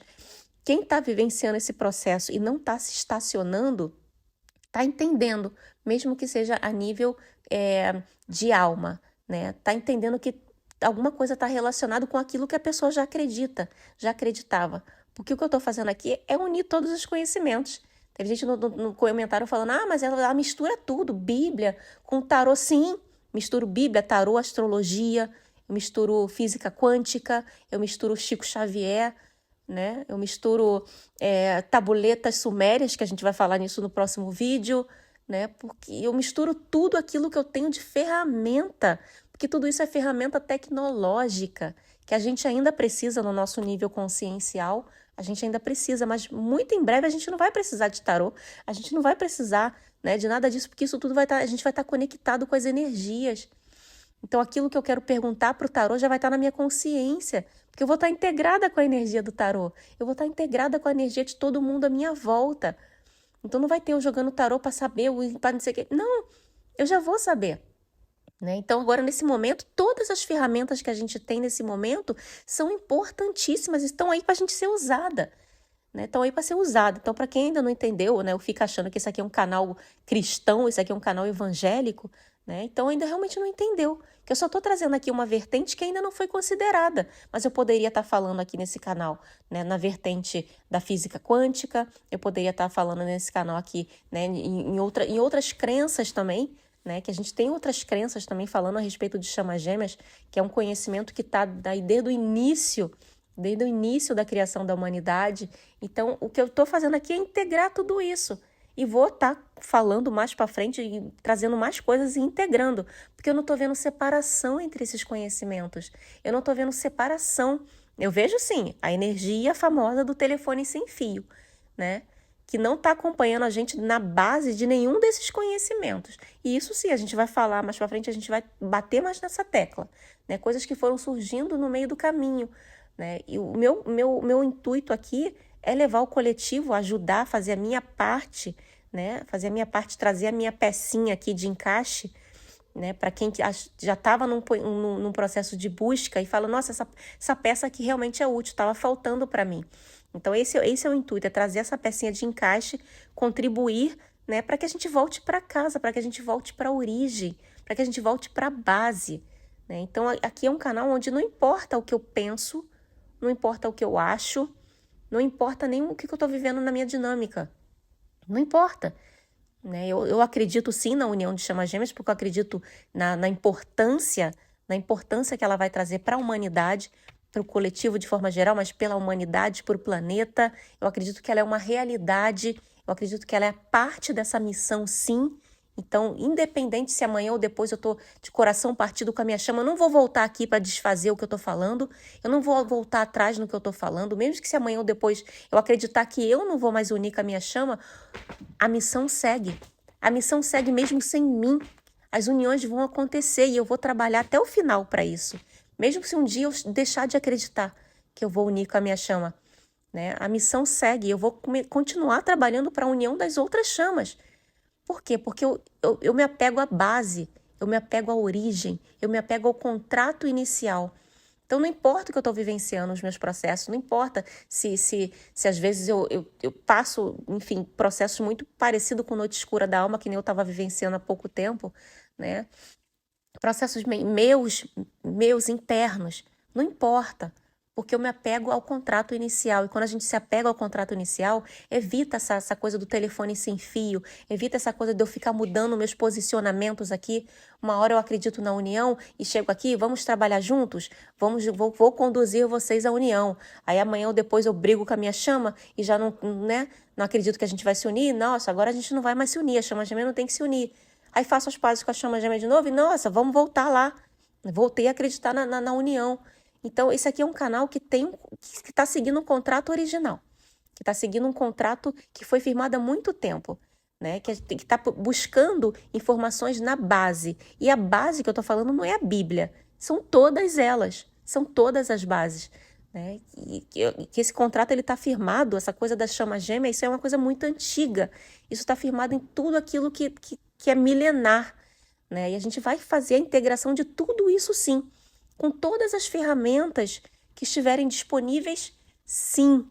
Speaker 1: quem está vivenciando esse processo e não está se estacionando, está entendendo, mesmo que seja a nível de alma, né? Está entendendo que alguma coisa está relacionada com aquilo que a pessoa já acreditava. Porque o que eu estou fazendo aqui é unir todos os conhecimentos. Teve gente no comentário falando, mas ela mistura tudo, Bíblia com tarô. Sim, misturo Bíblia, tarô, astrologia, eu misturo física quântica, eu misturo Chico Xavier, né? Eu misturo tabuletas sumérias, que a gente vai falar nisso no próximo vídeo, né? Porque eu misturo tudo aquilo que eu tenho de ferramenta, porque tudo isso é ferramenta tecnológica, que a gente ainda precisa no nosso nível consciencial, a gente ainda precisa, mas muito em breve a gente não vai precisar de tarô, a gente não vai precisar, né, de nada disso, porque isso tudo a gente vai estar conectado com as energias. Então, aquilo que eu quero perguntar para o tarô já vai estar na minha consciência, porque eu vou estar integrada com a energia do tarô, eu vou estar integrada com a energia de todo mundo à minha volta. Então, não vai ter eu jogando tarô para saber, para não sei o quê. Não, eu já vou saber. Né? Então, agora, nesse momento, todas as ferramentas que a gente tem nesse momento são importantíssimas, estão aí para a gente ser usada. Né? Estão aí para ser usada. Então, para quem ainda não entendeu, né, eu fico achando que isso aqui é um canal cristão, isso aqui é um canal evangélico, né? Então ainda realmente não entendeu. Que eu só estou trazendo aqui uma vertente que ainda não foi considerada, mas eu poderia estar falando aqui nesse canal, né, na vertente da física quântica, eu poderia estar falando nesse canal aqui, né, em outras crenças também, né, que a gente tem outras crenças também falando a respeito de chamas gêmeas, que é um conhecimento que está daí desde o início da criação da humanidade. Então, o que eu estou fazendo aqui é integrar tudo isso. E vou estar falando mais para frente e trazendo mais coisas e integrando, porque eu não estou vendo separação entre esses conhecimentos. Eu não estou vendo separação. Eu vejo, sim, a energia famosa do telefone sem fio, né? Que não está acompanhando a gente na base de nenhum desses conhecimentos. E isso sim, a gente vai falar mais para frente, a gente vai bater mais nessa tecla, né? Coisas que foram surgindo no meio do caminho, né? E o meu intuito aqui é levar o coletivo, ajudar, fazer a minha parte, né? Fazer a minha parte, trazer a minha pecinha aqui de encaixe, né? Para quem já estava num processo de busca e fala, nossa, essa peça aqui realmente é útil, estava faltando para mim. Então, esse é o intuito, é trazer essa pecinha de encaixe, contribuir, né? Para que a gente volte para casa, para que a gente volte para a origem, para que a gente volte para a base, né? Então, aqui é um canal onde não importa o que eu penso, não importa o que eu acho, não importa nem o que eu estou vivendo na minha dinâmica. Não importa. Né? Eu acredito sim na união de chamas gêmeas, porque eu acredito na importância que ela vai trazer para a humanidade, para o coletivo de forma geral, mas pela humanidade, para o planeta. Eu acredito que ela é uma realidade, eu acredito que ela é parte dessa missão, sim. Então, independente se amanhã ou depois eu tô de coração partido com a minha chama, eu não vou voltar aqui para desfazer o que eu tô falando, eu não vou voltar atrás no que eu tô falando, mesmo que se amanhã ou depois eu acreditar que eu não vou mais unir com a minha chama, a missão segue. A missão segue mesmo sem mim. As uniões vão acontecer e eu vou trabalhar até o final para isso. Mesmo se um dia eu deixar de acreditar que eu vou unir com a minha chama, né? A missão segue, eu vou continuar trabalhando para a união das outras chamas. Por quê? Porque eu me apego à base, eu me apego à origem, eu me apego ao contrato inicial. Então, não importa o que eu estou vivenciando nos meus processos, não importa se às vezes eu passo, enfim, processos muito parecidos com Noite Escura da Alma, que nem eu estava vivenciando há pouco tempo, né? Processos meus internos, não importa, porque eu me apego ao contrato inicial. E quando a gente se apega ao contrato inicial, evita essa coisa do telefone sem fio, evita essa coisa de eu ficar mudando meus posicionamentos aqui. Uma hora eu acredito na união e chego aqui, vamos trabalhar juntos? Vou conduzir vocês à união. Aí amanhã ou depois eu brigo com a minha chama e já não, né, não acredito que a gente vai se unir. Nossa, agora a gente não vai mais se unir, a chama gêmea não tem que se unir. Aí faço as pazes com a chama gêmea de novo e, nossa, vamos voltar lá. Voltei a acreditar na união. Então, esse aqui é um canal que está seguindo um contrato original, que está seguindo um contrato que foi firmado há muito tempo, né? Que está buscando informações na base. E a base que eu estou falando não é a Bíblia, são todas elas, são todas as bases. Né? E que esse contrato está firmado, essa coisa da chama gêmea, isso é uma coisa muito antiga. Isso está firmado em tudo aquilo que é milenar. Né? E a gente vai fazer a integração de tudo isso sim, com todas as ferramentas que estiverem disponíveis, sim.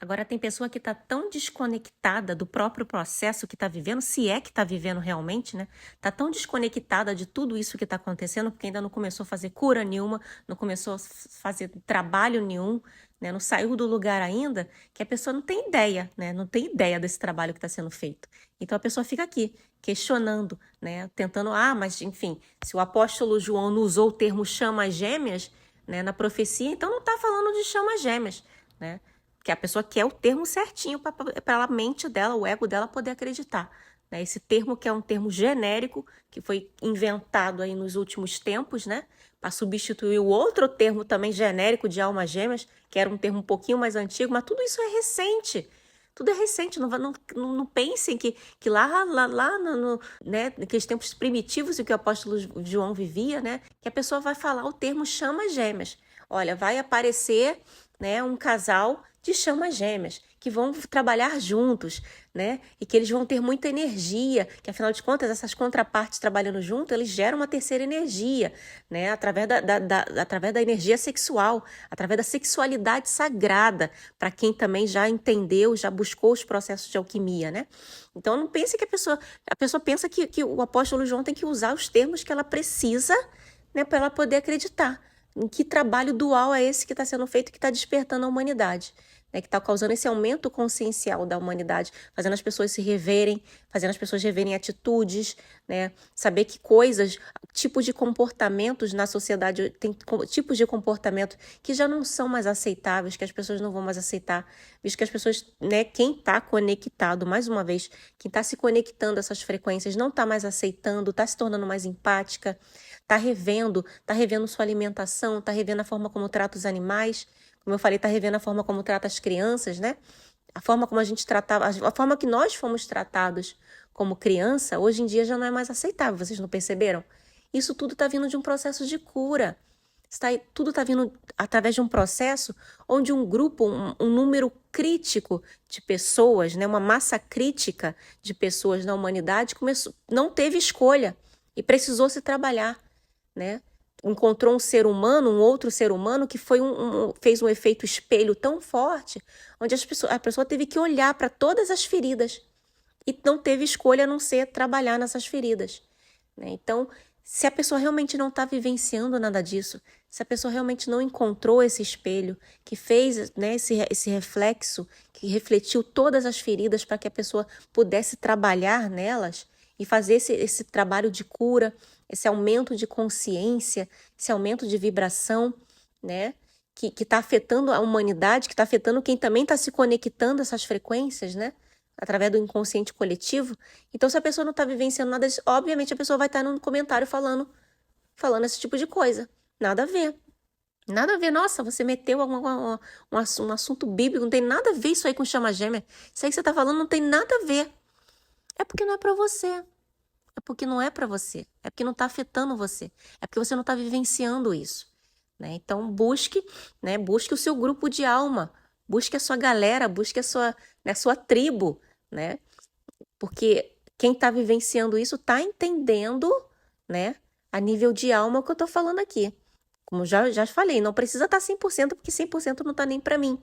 Speaker 1: Agora tem pessoa que está tão desconectada do próprio processo que está vivendo, se é que está vivendo realmente, né? Está tão desconectada de tudo isso que está acontecendo, porque ainda não começou a fazer cura nenhuma, não começou a fazer trabalho nenhum, né? Não saiu do lugar ainda, que a pessoa não tem ideia, né? Não tem ideia desse trabalho que está sendo feito. Então a pessoa fica aqui, questionando, né? Tentando, mas enfim, se o apóstolo João não usou o termo chamas gêmeas, né, na profecia, então não está falando de chamas gêmeas, né? Que a pessoa quer o termo certinho para a mente dela, o ego dela poder acreditar. Né? Esse termo que é um termo genérico, que foi inventado aí nos últimos tempos, né? Para substituir o outro termo também genérico de almas gêmeas, que era um termo um pouquinho mais antigo, mas tudo isso é recente. Tudo é recente, não pensem que lá né, naqueles tempos primitivos em que o apóstolo João vivia, né, que a pessoa vai falar o termo chamas gêmeas. Olha, vai aparecer, né, um casal de chamas gêmeas, que vão trabalhar juntos, né? E que eles vão ter muita energia, que afinal de contas, essas contrapartes trabalhando junto, eles geram uma terceira energia, né? Através da energia sexual, através da sexualidade sagrada, para quem também já entendeu, já buscou os processos de alquimia, né? Então não pense que a pessoa pensa que o apóstolo João tem que usar os termos que ela precisa, né, para ela poder acreditar. Em que trabalho dual é esse que está sendo feito, que está despertando a humanidade, né, que está causando esse aumento consciencial da humanidade, fazendo as pessoas se reverem, fazendo as pessoas reverem atitudes, né, saber que coisas, tipos de comportamentos na sociedade, tem tipos de comportamento que já não são mais aceitáveis, que as pessoas não vão mais aceitar, visto que as pessoas, né, quem está conectado, mais uma vez, quem está se conectando a essas frequências não está mais aceitando, está se tornando mais empática, está revendo sua alimentação, está revendo a forma como trata os animais, como eu falei, está revendo a forma como trata as crianças, né? A forma como a gente tratava, a forma que nós fomos tratados como criança, hoje em dia já não é mais aceitável, vocês não perceberam? Isso tudo está vindo de um processo de cura. Tudo está vindo através de um processo onde um grupo, um número crítico de pessoas, né, uma massa crítica de pessoas na humanidade não teve escolha e precisou se trabalhar, né? Encontrou um outro ser humano que fez um efeito espelho tão forte, onde a pessoa teve que olhar para todas as feridas e não teve escolha a não ser trabalhar nessas feridas. Né? Então, se a pessoa realmente não está vivenciando nada disso, se a pessoa realmente não encontrou esse espelho, que fez, né, esse reflexo, que refletiu todas as feridas para que a pessoa pudesse trabalhar nelas e fazer esse trabalho de cura, esse aumento de consciência, esse aumento de vibração, né? Que está afetando a humanidade, que está afetando quem também está se conectando a essas frequências, né? através do inconsciente coletivo. Então, se a pessoa não está vivenciando nada disso, obviamente a pessoa vai estar no comentário falando esse tipo de coisa. Nada a ver. Nada a ver. Nossa, você meteu um assunto bíblico, não tem nada a ver isso aí com chama gêmea. Isso aí que você está falando não tem nada a ver. É porque não é para você. É porque não é para você. É porque não está afetando você. É porque você não está vivenciando isso. Né? Então, busque o seu grupo de alma. Busque a sua galera, busque a sua tribo, né? Porque quem está vivenciando isso está entendendo, né, a nível de alma o que eu estou falando aqui. Como já falei, não precisa estar 100%, porque 100% não está nem para mim.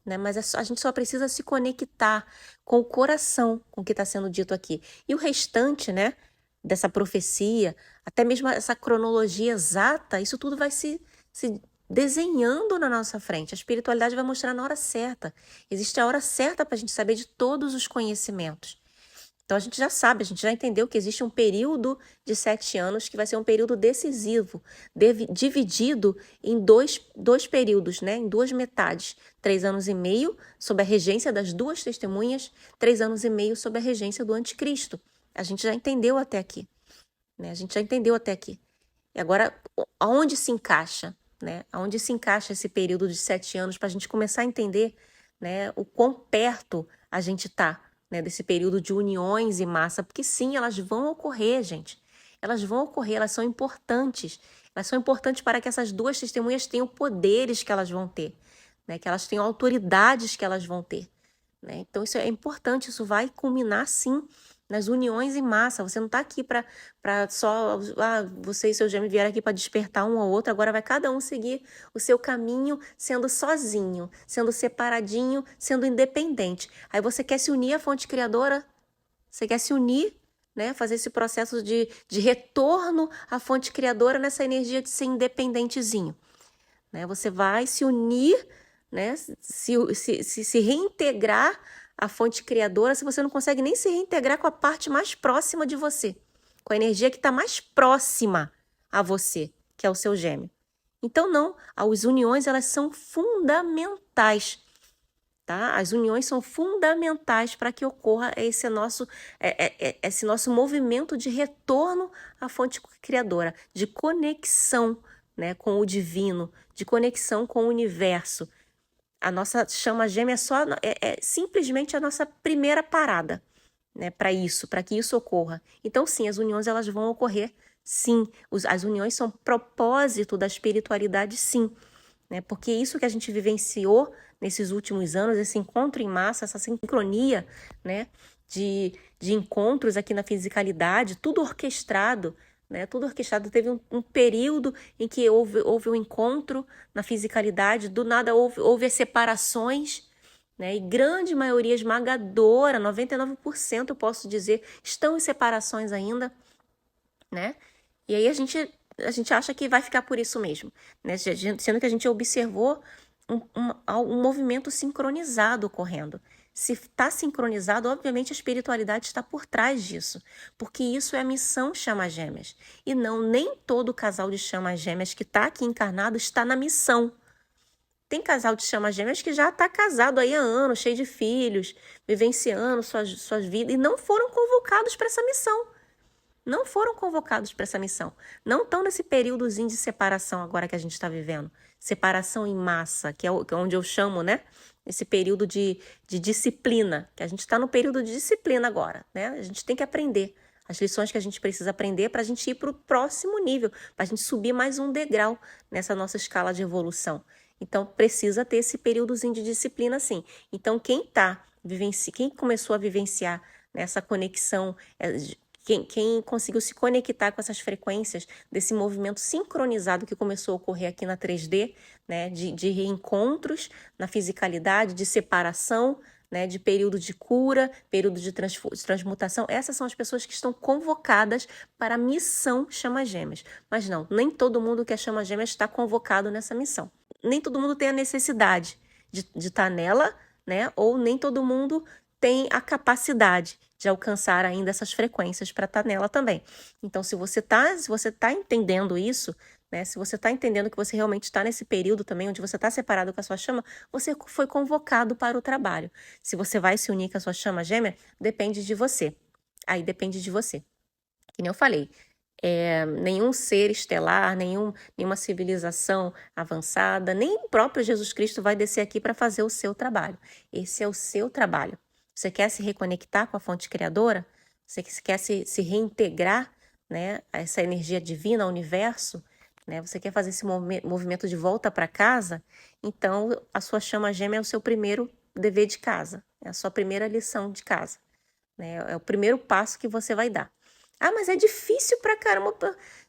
Speaker 1: Né? Mas a gente só precisa se conectar com o coração, com o que está sendo dito aqui. E o restante, né, dessa profecia, até mesmo essa cronologia exata, isso tudo vai se desenhando na nossa frente. A espiritualidade vai mostrar na hora certa. Existe a hora certa para a gente saber de todos os conhecimentos. Então, a gente já sabe, a gente já entendeu que existe um período de 7 anos que vai ser um período decisivo, dividido em dois períodos, né? Em 2 metades. 3 anos e meio sob a regência das 2 testemunhas, 3 anos e meio sob a regência do anticristo. A gente já entendeu até aqui. Né? A gente já entendeu até aqui. E agora, aonde se encaixa? Né? Aonde se encaixa esse período de 7 anos para a gente começar a entender, né, o quão perto a gente está, né, desse período de uniões em massa, porque sim, elas vão ocorrer, gente. Elas vão ocorrer, elas são importantes. Elas são importantes para que essas 2 testemunhas tenham poderes que elas vão ter, né, que elas tenham autoridades que elas vão ter. Né? Então, isso é importante, isso vai culminar, sim, nas uniões em massa. Você não está aqui para só, você e seu gêmeo vieram aqui para despertar um ao outro, agora vai cada um seguir o seu caminho sendo sozinho, sendo separadinho, sendo independente. Aí você quer se unir à fonte criadora, você quer se unir, né? Fazer esse processo de retorno à fonte criadora nessa energia de ser independentezinho. Né? Você vai se unir, né? se reintegrar à fonte criadora, se você não consegue nem se reintegrar com a parte mais próxima de você, com a energia que está mais próxima a você, que é o seu gêmeo. Então, não, as uniões, elas são fundamentais, tá? As uniões são fundamentais para que ocorra esse nosso movimento de retorno à fonte criadora, de conexão, né, com o divino, de conexão com o universo. A nossa chama gêmea é simplesmente a nossa primeira parada, né, para que isso ocorra. Então, sim, as uniões, elas vão ocorrer, sim. As uniões são propósito da espiritualidade, sim. Né, porque isso que a gente vivenciou nesses últimos anos, esse encontro em massa, essa sincronia, né, de encontros aqui na fisicalidade, tudo orquestrado, né, tudo orquestrado. Teve um período em que houve um encontro na fisicalidade, do nada houve as separações, né, e grande maioria esmagadora, 99% eu posso dizer, estão em separações ainda, né? E aí a gente acha que vai ficar por isso mesmo, né? Sendo que a gente observou um movimento sincronizado ocorrendo. Se está sincronizado, obviamente a espiritualidade está por trás disso, porque isso é a missão Chama Gêmeas. E não, nem todo casal de Chama Gêmeas que está aqui encarnado está na missão. Tem casal de Chama Gêmeas que já está casado aí há anos, cheio de filhos, vivenciando suas vidas, e não foram convocados para essa missão. Não foram convocados para essa missão. Não estão nesse períodozinho de separação agora que a gente está vivendo. Separação em massa, que é onde eu chamo, né? Esse período de disciplina, que a gente está no período de disciplina agora, né? A gente tem que aprender as lições que a gente precisa aprender para a gente ir para o próximo nível, para a gente subir mais um degrau nessa nossa escala de evolução. Então, precisa ter esse períodozinho de disciplina, sim. Então, quem começou a vivenciar nessa conexão, quem conseguiu se conectar com essas frequências desse movimento sincronizado que começou a ocorrer aqui na 3D, né, de reencontros na fisicalidade, de separação, né, de período de cura, período de transmutação, essas são as pessoas que estão convocadas para a missão Chama Gêmeas. Mas não, nem todo mundo que é Chama Gêmeas está convocado nessa missão. Nem todo mundo tem a necessidade de estar nela, né, ou nem todo mundo tem a capacidade de alcançar ainda essas frequências para estar nela também. Então, se você tá entendendo isso, né? Se você está entendendo que você realmente está nesse período também, onde você está separado com a sua chama, você foi convocado para o trabalho. Se você vai se unir com a sua chama gêmea, depende de você. Aí depende de você. Que nem eu falei, nenhum ser estelar, nenhuma civilização avançada, nem o próprio Jesus Cristo vai descer aqui para fazer o seu trabalho. Esse é o seu trabalho. Você quer se reconectar com a fonte criadora? Você quer se reintegrar, né, a essa energia divina, ao universo? Né? Você quer fazer esse movimento de volta para casa? Então, a sua chama gêmea é o seu primeiro dever de casa, é a sua primeira lição de casa. Né? É o primeiro passo que você vai dar. Ah, mas é difícil pra caramba.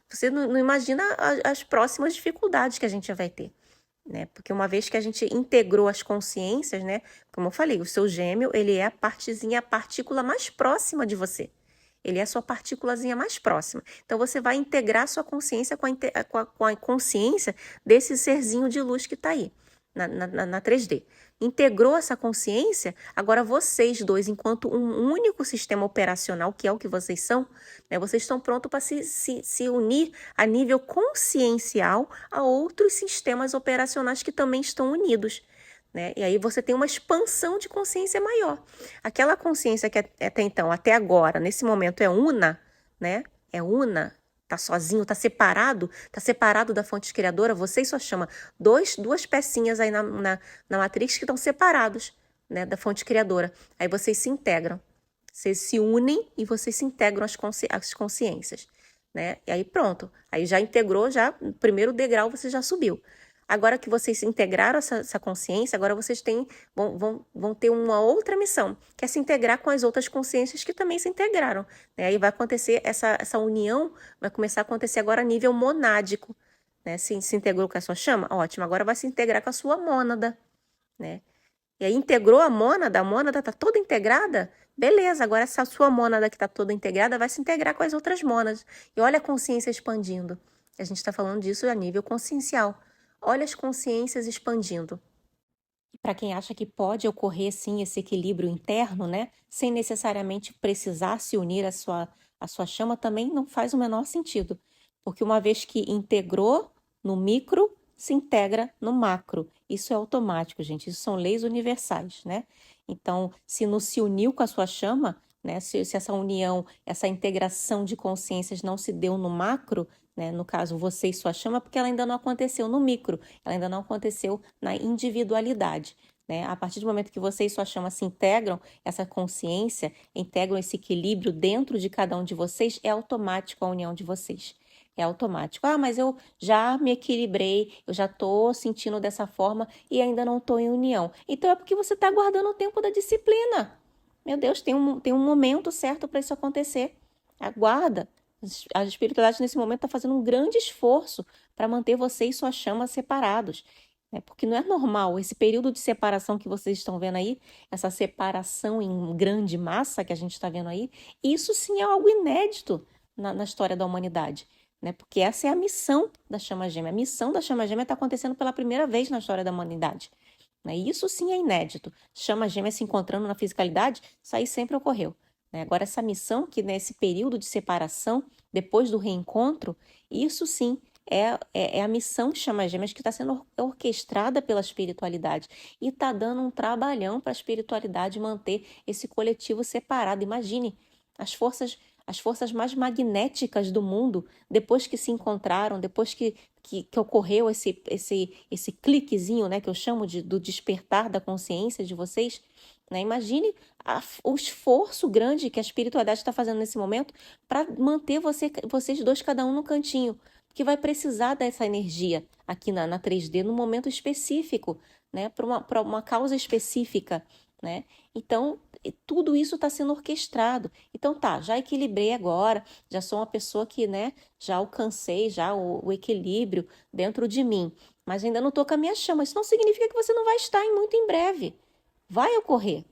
Speaker 1: Você não imagina as próximas dificuldades que a gente vai ter, né? Porque uma vez que a gente integrou as consciências, né? Como eu falei, o seu gêmeo, ele é a partezinha, a partícula mais próxima de você. Ele é a sua partículazinha mais próxima. Então, você vai integrar a sua consciência com a consciência desse serzinho de luz que está aí, na 3D. Integrou essa consciência, agora vocês dois, enquanto um único sistema operacional, que é o que vocês são, né, vocês estão prontos para se unir a nível consciencial a outros sistemas operacionais que também estão unidos. Né? E aí você tem uma expansão de consciência maior. Aquela consciência que até então, até agora, nesse momento é una, né? É una, tá sozinho, tá separado da fonte criadora, você e sua chama. Duas pecinhas aí na matrix que estão separados, né, da fonte criadora. Aí vocês se integram. Vocês se unem e vocês se integram as consciências. Né? E aí pronto. Aí já integrou, já o primeiro degrau você já subiu. Agora que vocês integraram essa consciência, agora vocês vão ter uma outra missão, que é se integrar com as outras consciências que também se integraram. Né? Aí vai acontecer, essa união vai começar a acontecer agora a nível monádico. Né? Se integrou com a sua chama? Ótimo, agora vai se integrar com a sua mônada. Né? E aí integrou a mônada está toda integrada? Beleza, agora essa sua mônada que está toda integrada vai se integrar com as outras mônadas. E olha a consciência expandindo. A gente está falando disso a nível consciencial. Olha as consciências expandindo. Para quem acha que pode ocorrer sim esse equilíbrio interno, né, sem necessariamente precisar se unir à sua chama, também não faz o menor sentido. Porque uma vez que integrou no micro, se integra no macro. Isso é automático, gente. Isso são leis universais, né? Então, se não se uniu com a sua chama, né, se essa união, essa integração de consciências não se deu no macro, né, no caso você e sua chama, porque ela ainda não aconteceu no micro, ela ainda não aconteceu na individualidade. Né? A partir do momento que você e sua chama se integram, essa consciência, integram esse equilíbrio dentro de cada um de vocês, é automático a união de vocês. É automático. Ah, mas eu já me equilibrei, eu já estou sentindo dessa forma e ainda não estou em união. Então é porque você está aguardando o tempo da disciplina. Meu Deus, tem um momento certo para isso acontecer. Aguarda. A espiritualidade nesse momento está fazendo um grande esforço para manter você e sua chama separados. Né? Porque não é normal esse período de separação que vocês estão vendo aí, essa separação em grande massa que a gente está vendo aí, isso sim é algo inédito na história da humanidade. Né? Porque essa é a missão da chama gêmea. A missão da chama gêmea está acontecendo pela primeira vez na história da humanidade. Né? Isso sim é inédito. Chama gêmea se encontrando na fisicalidade, isso aí sempre ocorreu. Né? Agora, essa missão que nesse período de separação, depois do reencontro, isso sim é a missão Chama Gêmeas que está sendo orquestrada pela espiritualidade e está dando um trabalhão para a espiritualidade manter esse coletivo separado. Imagine as forças mais magnéticas do mundo, depois que se encontraram, depois que ocorreu esse cliquezinho, né, que eu chamo do despertar da consciência de vocês, né? Imagine o esforço grande que a espiritualidade está fazendo nesse momento para manter vocês dois, cada um no cantinho, que vai precisar dessa energia aqui na 3D, num momento específico, né, para uma causa específica. Né? Então, tudo isso está sendo orquestrado. Então tá, já equilibrei agora, já sou uma pessoa que, né, já alcancei já o equilíbrio dentro de mim, mas ainda não estou com a minha chama. Isso não significa que você não vai estar muito em breve. Vai ocorrer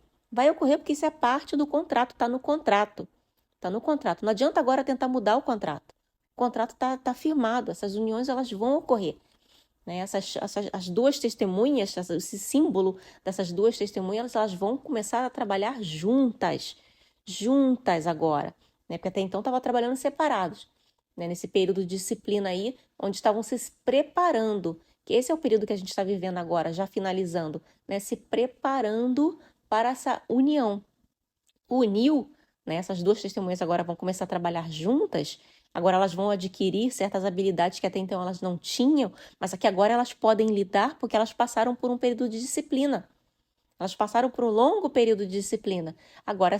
Speaker 1: porque isso é parte do contrato, está no contrato. Está no contrato. Não adianta agora tentar mudar o contrato. O contrato está firmado, essas uniões elas vão ocorrer. Né? As duas testemunhas, esse símbolo dessas duas testemunhas, elas vão começar a trabalhar juntas agora, né? Porque até então estavam trabalhando separados. né? Nesse período de disciplina aí, onde estavam se preparando, que esse é o período que a gente está vivendo agora, já finalizando, né? Se preparando para essa união. Uniu, né? Essas duas testemunhas agora vão começar a trabalhar juntas, agora elas vão adquirir certas habilidades que até então elas não tinham, mas aqui agora elas podem lidar porque elas passaram por um período de disciplina. Elas passaram por um longo período de disciplina. Agora,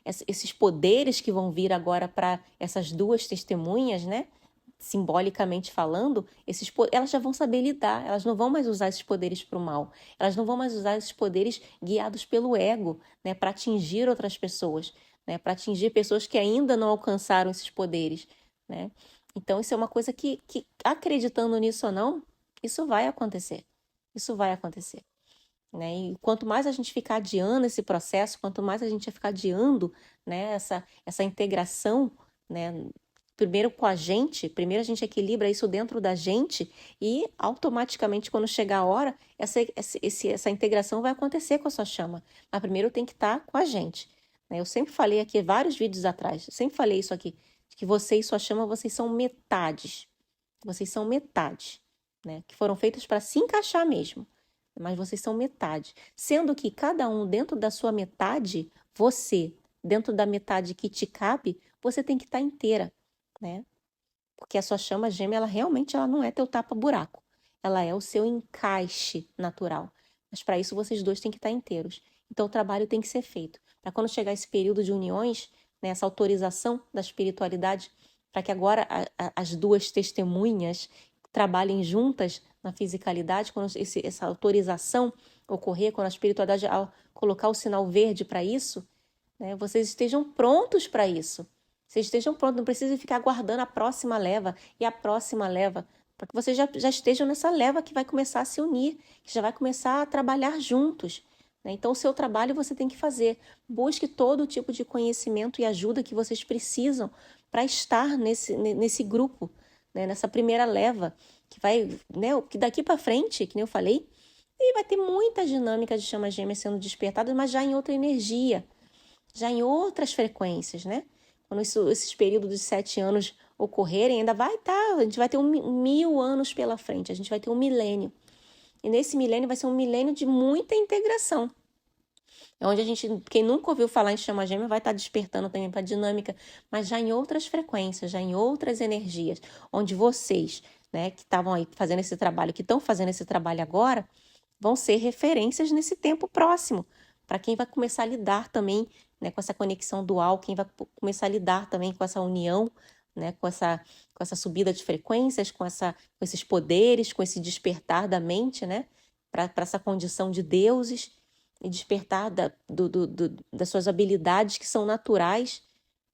Speaker 1: esses poderes que vão vir agora para essas duas testemunhas, né? Simbolicamente falando, elas já vão saber lidar, elas não vão mais usar esses poderes para o mal, elas não vão mais usar esses poderes guiados pelo ego, né? Para atingir outras pessoas, né? Para atingir pessoas que ainda não alcançaram esses poderes, né? Então, isso é uma coisa que acreditando nisso ou não, isso vai acontecer. Isso vai acontecer. Né? E quanto mais a gente ficar adiando esse processo, quanto mais a gente ficar adiando, né, essa integração, né, primeiro com a gente, primeiro a gente equilibra isso dentro da gente e automaticamente quando chegar a hora, essa integração vai acontecer com a sua chama. Mas primeiro tem que estar com a gente. Né? Eu sempre falei aqui, vários vídeos atrás, sempre falei isso aqui, que você e sua chama, vocês são metades. Vocês são metades, né? Que foram feitas para se encaixar mesmo. Mas vocês são metade. Sendo que cada um dentro da sua metade, você, dentro da metade que te cabe, você tem que estar inteira, né? Porque a sua chama gêmea, ela realmente não é teu tapa-buraco. Ela é o seu encaixe natural. Mas para isso vocês dois têm que estar inteiros. Então o trabalho tem que ser feito. Para quando chegar esse período de uniões, né, essa autorização da espiritualidade, para que agora as duas testemunhas trabalhem juntas na fisicalidade, quando essa autorização ocorrer, quando a espiritualidade ao colocar o sinal verde para isso, né, vocês estejam prontos para isso. Vocês estejam prontos, não precisa ficar aguardando a próxima leva e a próxima leva, para que vocês já estejam nessa leva que vai começar a se unir, que já vai começar a trabalhar juntos. Né? Então, o seu trabalho você tem que fazer. Busque todo tipo de conhecimento e ajuda que vocês precisam para estar nesse grupo, né? Nessa primeira leva, que vai, né? Que daqui para frente, que nem eu falei, e vai ter muita dinâmica de chamas gêmeas sendo despertadas, mas já em outra energia, já em outras frequências, né? Quando esses períodos de 7 anos ocorrerem, ainda vai estar, a gente vai ter 1000 anos pela frente, a gente vai ter um milênio. E nesse milênio vai ser um milênio de muita integração. É onde quem nunca ouviu falar em chama gêmea vai estar despertando também para a dinâmica, mas já em outras frequências, já em outras energias, onde vocês, né, que estavam aí fazendo esse trabalho, que estão fazendo esse trabalho agora, vão ser referências nesse tempo próximo, para quem vai começar a lidar também, né, com essa conexão dual, quem vai começar a lidar também com essa união, né, com essa subida de frequências, com esses poderes, com esse despertar da mente, né, para essa condição de deuses e despertar das suas habilidades que são naturais,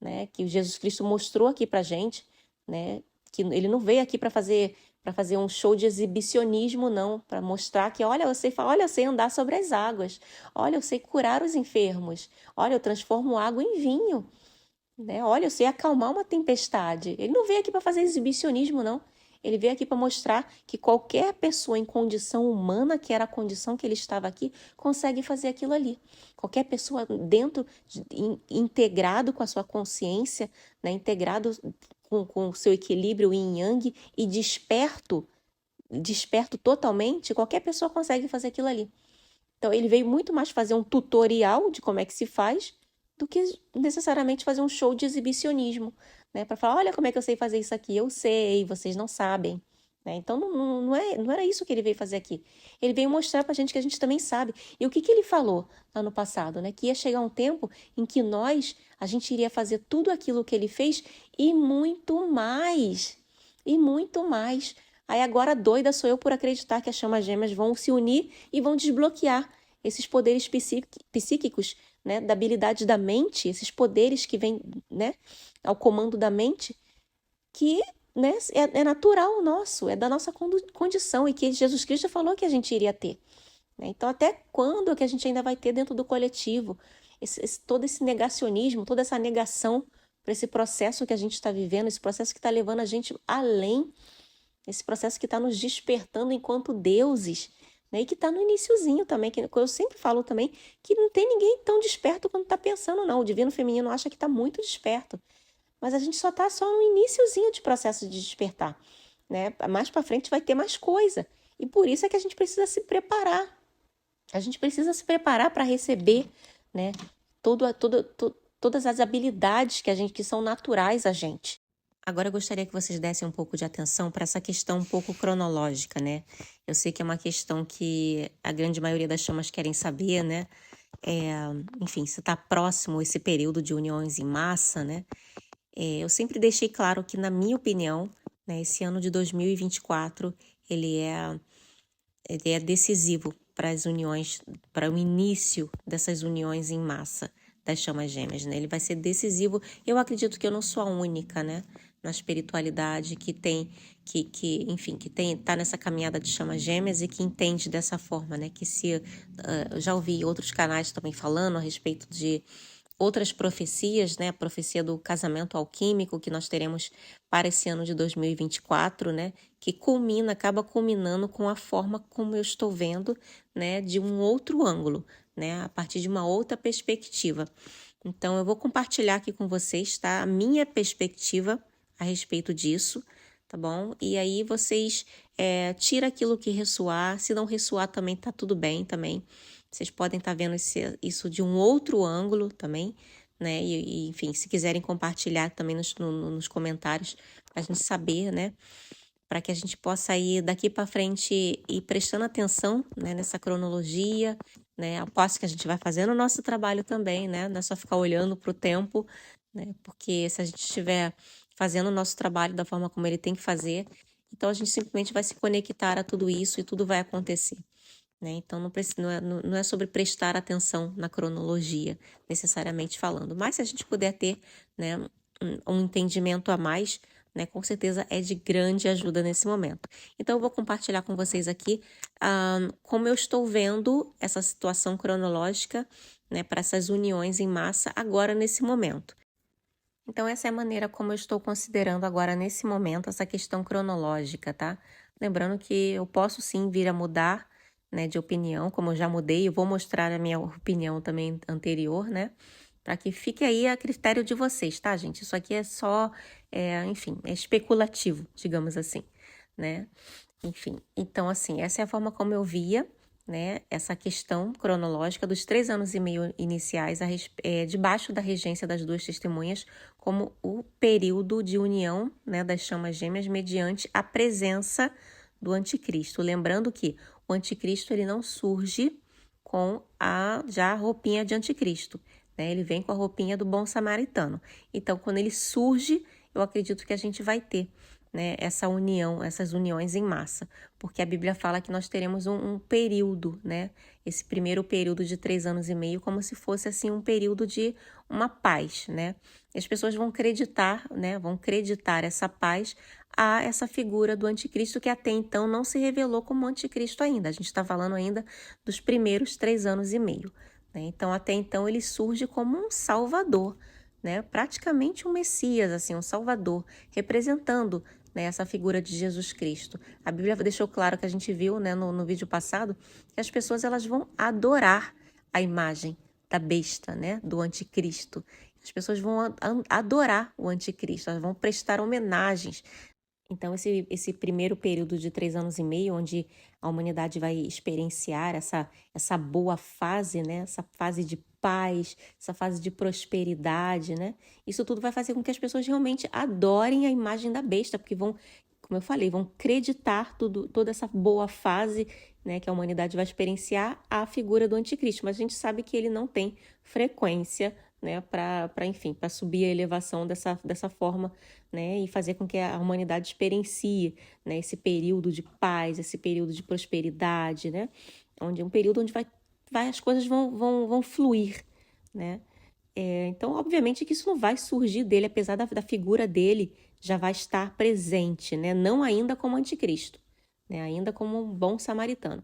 Speaker 1: né, que o Jesus Cristo mostrou aqui para gente, né, que ele não veio aqui para fazer um show de exibicionismo, não, para mostrar que, olha, eu sei andar sobre as águas, olha, eu sei curar os enfermos, olha, eu transformo água em vinho, né? Olha, eu sei acalmar uma tempestade. Ele não veio aqui para fazer exibicionismo, não. Ele veio aqui para mostrar que qualquer pessoa em condição humana, que era a condição que ele estava aqui, consegue fazer aquilo ali. Qualquer pessoa integrado com a sua consciência, né? Integrado com o seu equilíbrio yin-yang e desperto totalmente, qualquer pessoa consegue fazer aquilo ali. Então, ele veio muito mais fazer um tutorial de como é que se faz do que necessariamente fazer um show de exibicionismo, né? Para falar, olha como é que eu sei fazer isso aqui, eu sei, vocês não sabem. Né? Então, não era isso que ele veio fazer aqui. Ele veio mostrar para a gente que a gente também sabe. E o que ele falou lá no passado? Né? Que ia chegar um tempo em que a gente iria fazer tudo aquilo que ele fez e muito mais. E muito mais. Aí agora doida sou eu por acreditar que as chamas gêmeas vão se unir e vão desbloquear esses poderes psíquicos, né, da habilidade da mente, esses poderes que vêm, né, ao comando da mente, que, né, é natural nosso, é da nossa condição e que Jesus Cristo falou que a gente iria ter. Né? Então, até quando é que a gente ainda vai ter dentro do coletivo todo esse negacionismo, toda essa negação para esse processo que a gente está vivendo, esse processo que está levando a gente além, esse processo que está nos despertando enquanto deuses, né? E que está no iniciozinho também, que eu sempre falo também, que não tem ninguém tão desperto quanto está pensando, não. O divino feminino acha que está muito desperto. mas a gente só no iniciozinho de processo de despertar, né? Mais para frente vai ter mais coisa. E por isso é que a gente precisa se preparar. A gente precisa se preparar para receber, né, todas as habilidades que são naturais a gente. Agora eu gostaria que vocês dessem um pouco de atenção para essa questão um pouco cronológica, né? Eu sei que é uma questão que a grande maioria das chamas querem saber, né? Enfim, se está próximo esse período de uniões em massa, né? Eu sempre deixei claro que, na minha opinião, né, esse ano de 2024, ele é decisivo para as uniões, para o início dessas uniões em massa das chamas gêmeas, né? Ele vai ser decisivo. Eu acredito que eu não sou a única, né, na espiritualidade tá nessa caminhada de chamas gêmeas e que entende dessa forma, né? Eu já ouvi outros canais também falando a respeito de outras profecias, né? A profecia do casamento alquímico que nós teremos para esse ano de 2024, né? Que acaba culminando com a forma como eu estou vendo, né? De um outro ângulo, né? A partir de uma outra perspectiva. Então, eu vou compartilhar aqui com vocês, tá? A minha perspectiva a respeito disso, tá bom? E aí vocês tira aquilo que ressoar, se não ressoar também tá tudo bem também. Vocês podem estar vendo isso de um outro ângulo também, né? Enfim, se quiserem compartilhar também nos comentários, para a gente saber, né? Para que a gente possa ir daqui para frente e prestando atenção, né, nessa cronologia, né? Aposto que a gente vai fazendo o nosso trabalho também, né? Não é só ficar olhando para o tempo, né? Porque se a gente estiver fazendo o nosso trabalho da forma como ele tem que fazer, então a gente simplesmente vai se conectar a tudo isso e tudo vai acontecer. Né? Então, não é sobre prestar atenção na cronologia, necessariamente falando. Mas se a gente puder ter, né, um entendimento a mais, né, com certeza é de grande ajuda nesse momento. Então, eu vou compartilhar com vocês aqui como eu estou vendo essa situação cronológica, né, para essas uniões em massa agora nesse momento. Então, essa é a maneira como eu estou considerando agora nesse momento essa questão cronológica, tá? Lembrando que eu posso sim vir a mudar, né, de opinião, como eu já mudei, eu vou mostrar a minha opinião também anterior, né? Para que fique aí a critério de vocês, tá, gente? Isso aqui é só, enfim, é especulativo, digamos assim, né? Enfim, então assim, essa é a forma como eu via, né, essa questão cronológica dos 3 anos e meio iniciais debaixo da regência das duas testemunhas, como o período de união, né, das chamas gêmeas mediante a presença do anticristo. Lembrando que o anticristo ele não surge com já a roupinha de anticristo, né? Ele vem com a roupinha do bom samaritano. Então, quando ele surge, eu acredito que a gente vai ter, né, essa união, essas uniões em massa, porque a Bíblia fala que nós teremos um período, né, esse primeiro período de 3 anos e meio, como se fosse assim um período de uma paz, né, e as pessoas vão acreditar, né, essa paz a essa figura do anticristo que até então não se revelou como anticristo ainda, a gente está falando ainda dos primeiros 3 anos e meio, né, então até então ele surge como um salvador, né, praticamente um Messias, assim, um Salvador, representando, né, essa figura de Jesus Cristo. A Bíblia deixou claro que a gente viu, né, no vídeo passado, que as pessoas elas vão adorar a imagem da besta, né, do anticristo. As pessoas vão adorar o anticristo, elas vão prestar homenagens. Então, esse primeiro período de 3 anos e meio, onde a humanidade vai experienciar essa boa fase, né? Essa fase de paz, essa fase de prosperidade, né? Isso tudo vai fazer com que as pessoas realmente adorem a imagem da besta, porque vão, como eu falei, vão acreditar toda essa boa fase, né, que a humanidade vai experienciar à figura do anticristo. Mas a gente sabe que ele não tem frequência, né, para subir a elevação dessa forma, né, e fazer com que a humanidade experiencie, né, esse período de paz, esse período de prosperidade, né, onde é um período onde as coisas vão fluir, né. Então, obviamente que isso não vai surgir dele, apesar da figura dele já vai estar presente, né, não ainda como anticristo, né, ainda como um bom samaritano.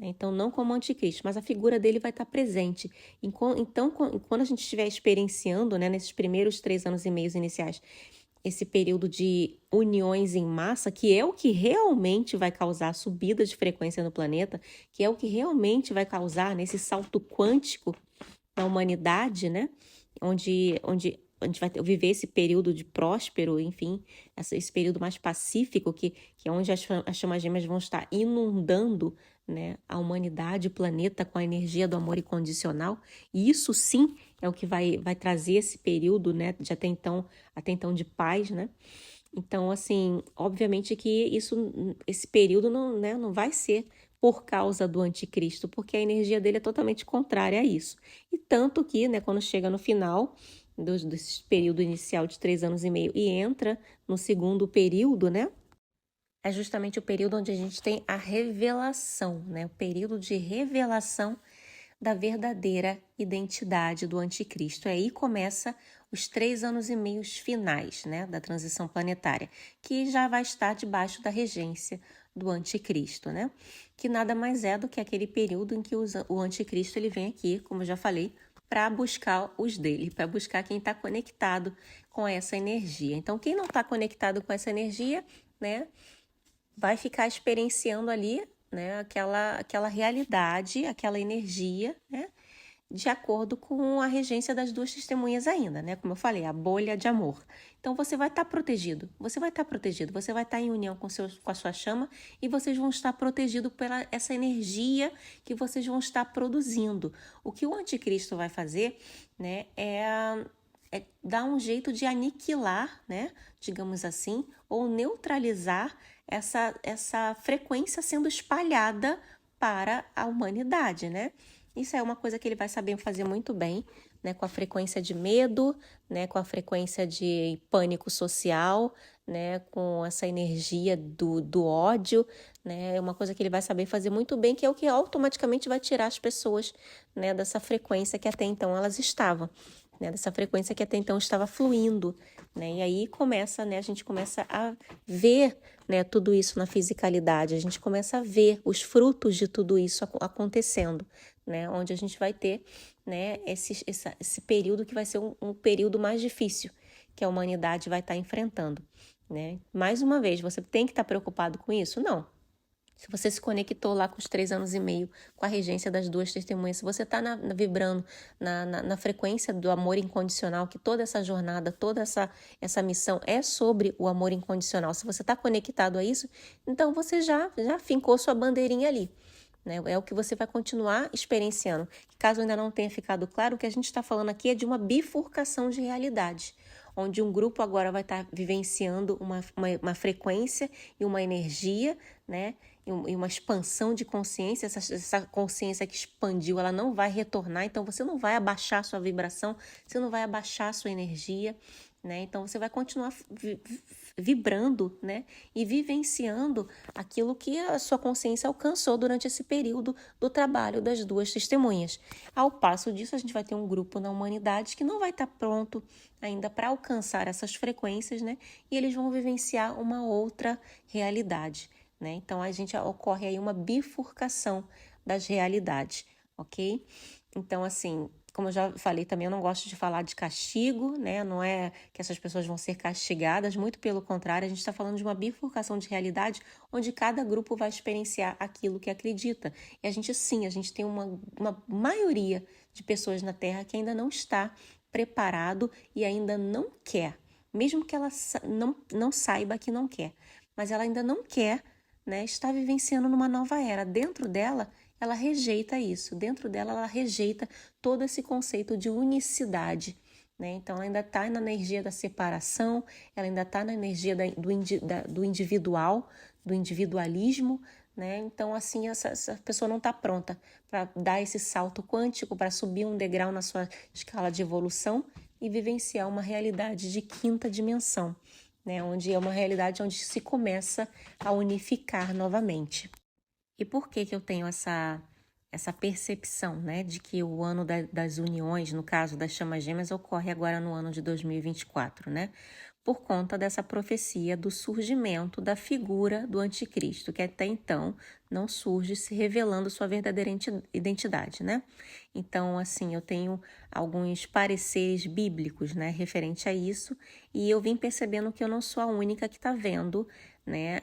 Speaker 1: Então, não como anticristo, mas a figura dele vai estar presente. Então, quando a gente estiver experienciando, né, nesses primeiros 3 anos e meio iniciais, esse período de uniões em massa, que é o que realmente vai causar subida de frequência no planeta, que é o que realmente vai causar nesse salto quântico na humanidade, né, onde gente vai viver esse período de próspero, enfim, esse período mais pacífico, que é onde as chamas gêmeas vão estar inundando, né, a humanidade, o planeta com a energia do amor incondicional. E isso sim é o que vai trazer esse período, né, de até então de paz, né? Então, assim, obviamente que esse período não, né, não vai ser por causa do anticristo, porque a energia dele é totalmente contrária a isso. E tanto que, né, quando chega no final desse período inicial de 3 anos e meio e entra no segundo período, né, é justamente o período onde a gente tem a revelação, né, o período de revelação da verdadeira identidade do anticristo. Aí começa os 3 anos e meio finais, né, da transição planetária, que já vai estar debaixo da regência do anticristo, né, que nada mais é do que aquele período em que o anticristo ele vem aqui, como eu já falei, para buscar os dele, para buscar quem está conectado com essa energia. Então, quem não está conectado com essa energia, né, vai ficar experienciando ali, né, aquela realidade, aquela energia, né, de acordo com a regência das 2 testemunhas ainda, né? Como eu falei, a bolha de amor. Então, você vai estar protegido, você vai estar em união com a sua chama e vocês vão estar protegidos pela essa energia que vocês vão estar produzindo. O que o anticristo vai fazer, né, é dar um jeito de aniquilar, né, digamos assim, ou neutralizar essa frequência sendo espalhada para a humanidade, né? Isso é uma coisa que ele vai saber fazer muito bem, né, com a frequência de medo, né, com a frequência de pânico social, né, com essa energia do ódio, né, é uma coisa que ele vai saber fazer muito bem, que é o que automaticamente vai tirar as pessoas, né, dessa frequência que até então elas estavam, né, dessa frequência que até então estava fluindo, né, e aí começa, né, a gente começa a ver, né, tudo isso na fisicalidade, a gente começa a ver os frutos de tudo isso acontecendo, né, onde a gente vai ter, né, esse período que vai ser um período mais difícil que a humanidade vai estar enfrentando, né. Mais uma vez, você tem que estar preocupado com isso? Não. Se você se conectou lá com os 3 anos e meio, com a regência das 2 testemunhas, se você está vibrando na frequência do amor incondicional, que toda essa jornada, toda essa missão é sobre o amor incondicional, se você está conectado a isso, então você já fincou sua bandeirinha ali, né? É o que você vai continuar experienciando. Caso ainda não tenha ficado claro, o que a gente está falando aqui é de uma bifurcação de realidade, onde um grupo agora vai estar vivenciando uma frequência e uma energia, né? E uma expansão de consciência. Essa consciência que expandiu, ela não vai retornar, então você não vai abaixar a sua vibração, você não vai abaixar a sua energia, né? Então você vai continuar vibrando, né, e vivenciando aquilo que a sua consciência alcançou durante esse período do trabalho das 2 testemunhas. Ao passo disso, a gente vai ter um grupo na humanidade que não vai estar pronto ainda para alcançar essas frequências, né, e eles vão vivenciar uma outra realidade, né? Então ocorre aí uma bifurcação das realidades, ok? Então, assim, como eu já falei também, eu não gosto de falar de castigo, né? Não é que essas pessoas vão ser castigadas, muito pelo contrário, a gente está falando de uma bifurcação de realidade onde cada grupo vai experienciar aquilo que acredita. E a gente tem uma maioria de pessoas na Terra que ainda não está preparado e ainda não quer, mesmo que ela não saiba que não quer, mas ela ainda não quer, né, estar vivenciando numa nova era. Dentro dela, ela rejeita isso. Dentro dela, ela rejeita todo esse conceito de unicidade, né? Então, ela ainda está na energia da separação, ela ainda está na energia do individual, do individualismo, né? Então, assim, essa pessoa não está pronta para dar esse salto quântico, para subir um degrau na sua escala de evolução e vivenciar uma realidade de 5ª dimensão, né? Onde é uma realidade onde se começa a unificar novamente. E por que eu tenho essa percepção, né, de que o ano das uniões, no caso das chamas gêmeas, ocorre agora no ano de 2024, né? Por conta dessa profecia do surgimento da figura do anticristo, que até então não surge se revelando sua verdadeira identidade, né? Então, assim, eu tenho alguns pareceres bíblicos, né, referente a isso, e eu vim percebendo que eu não sou a única que está vendo, né,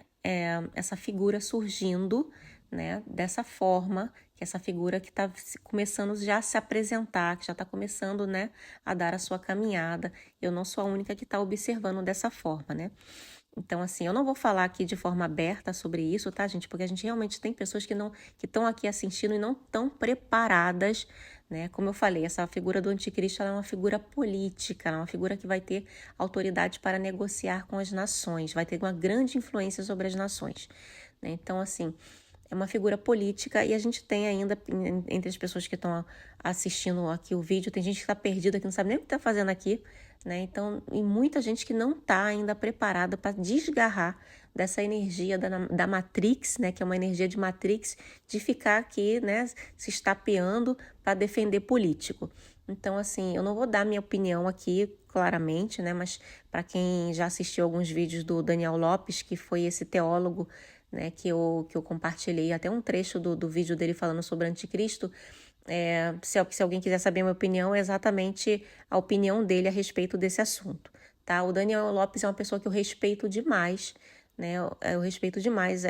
Speaker 1: essa figura surgindo, né, dessa forma, que essa figura que está começando já a se apresentar, que já está começando, né, a dar a sua caminhada. Eu não sou a única que está observando dessa forma, né? Então, assim, eu não vou falar aqui de forma aberta sobre isso, tá, gente? Porque a gente realmente tem pessoas que estão aqui assistindo e não estão preparadas, né? Como eu falei, essa figura do anticristo ela é uma figura política, ela é uma figura que vai ter autoridade para negociar com as nações, vai ter uma grande influência sobre as nações, né? Então, assim, é uma figura política e a gente tem ainda, entre as pessoas que estão assistindo aqui o vídeo, tem gente que está perdida, que não sabe nem o que está fazendo aqui, né? Então, e muita gente que não está ainda preparada para desgarrar dessa energia da Matrix, né? Que é uma energia de Matrix, de ficar aqui, né? Se estapeando para defender político. Então, assim, eu não vou dar minha opinião aqui claramente, né? Mas para quem já assistiu alguns vídeos do Daniel Lopes, que foi esse teólogo, né? Que eu compartilhei até um trecho do vídeo dele falando sobre anticristo. Se alguém quiser saber a minha opinião, é exatamente a opinião dele a respeito desse assunto, tá? O Daniel Lopes é uma pessoa que eu respeito demais, né? Eu respeito demais,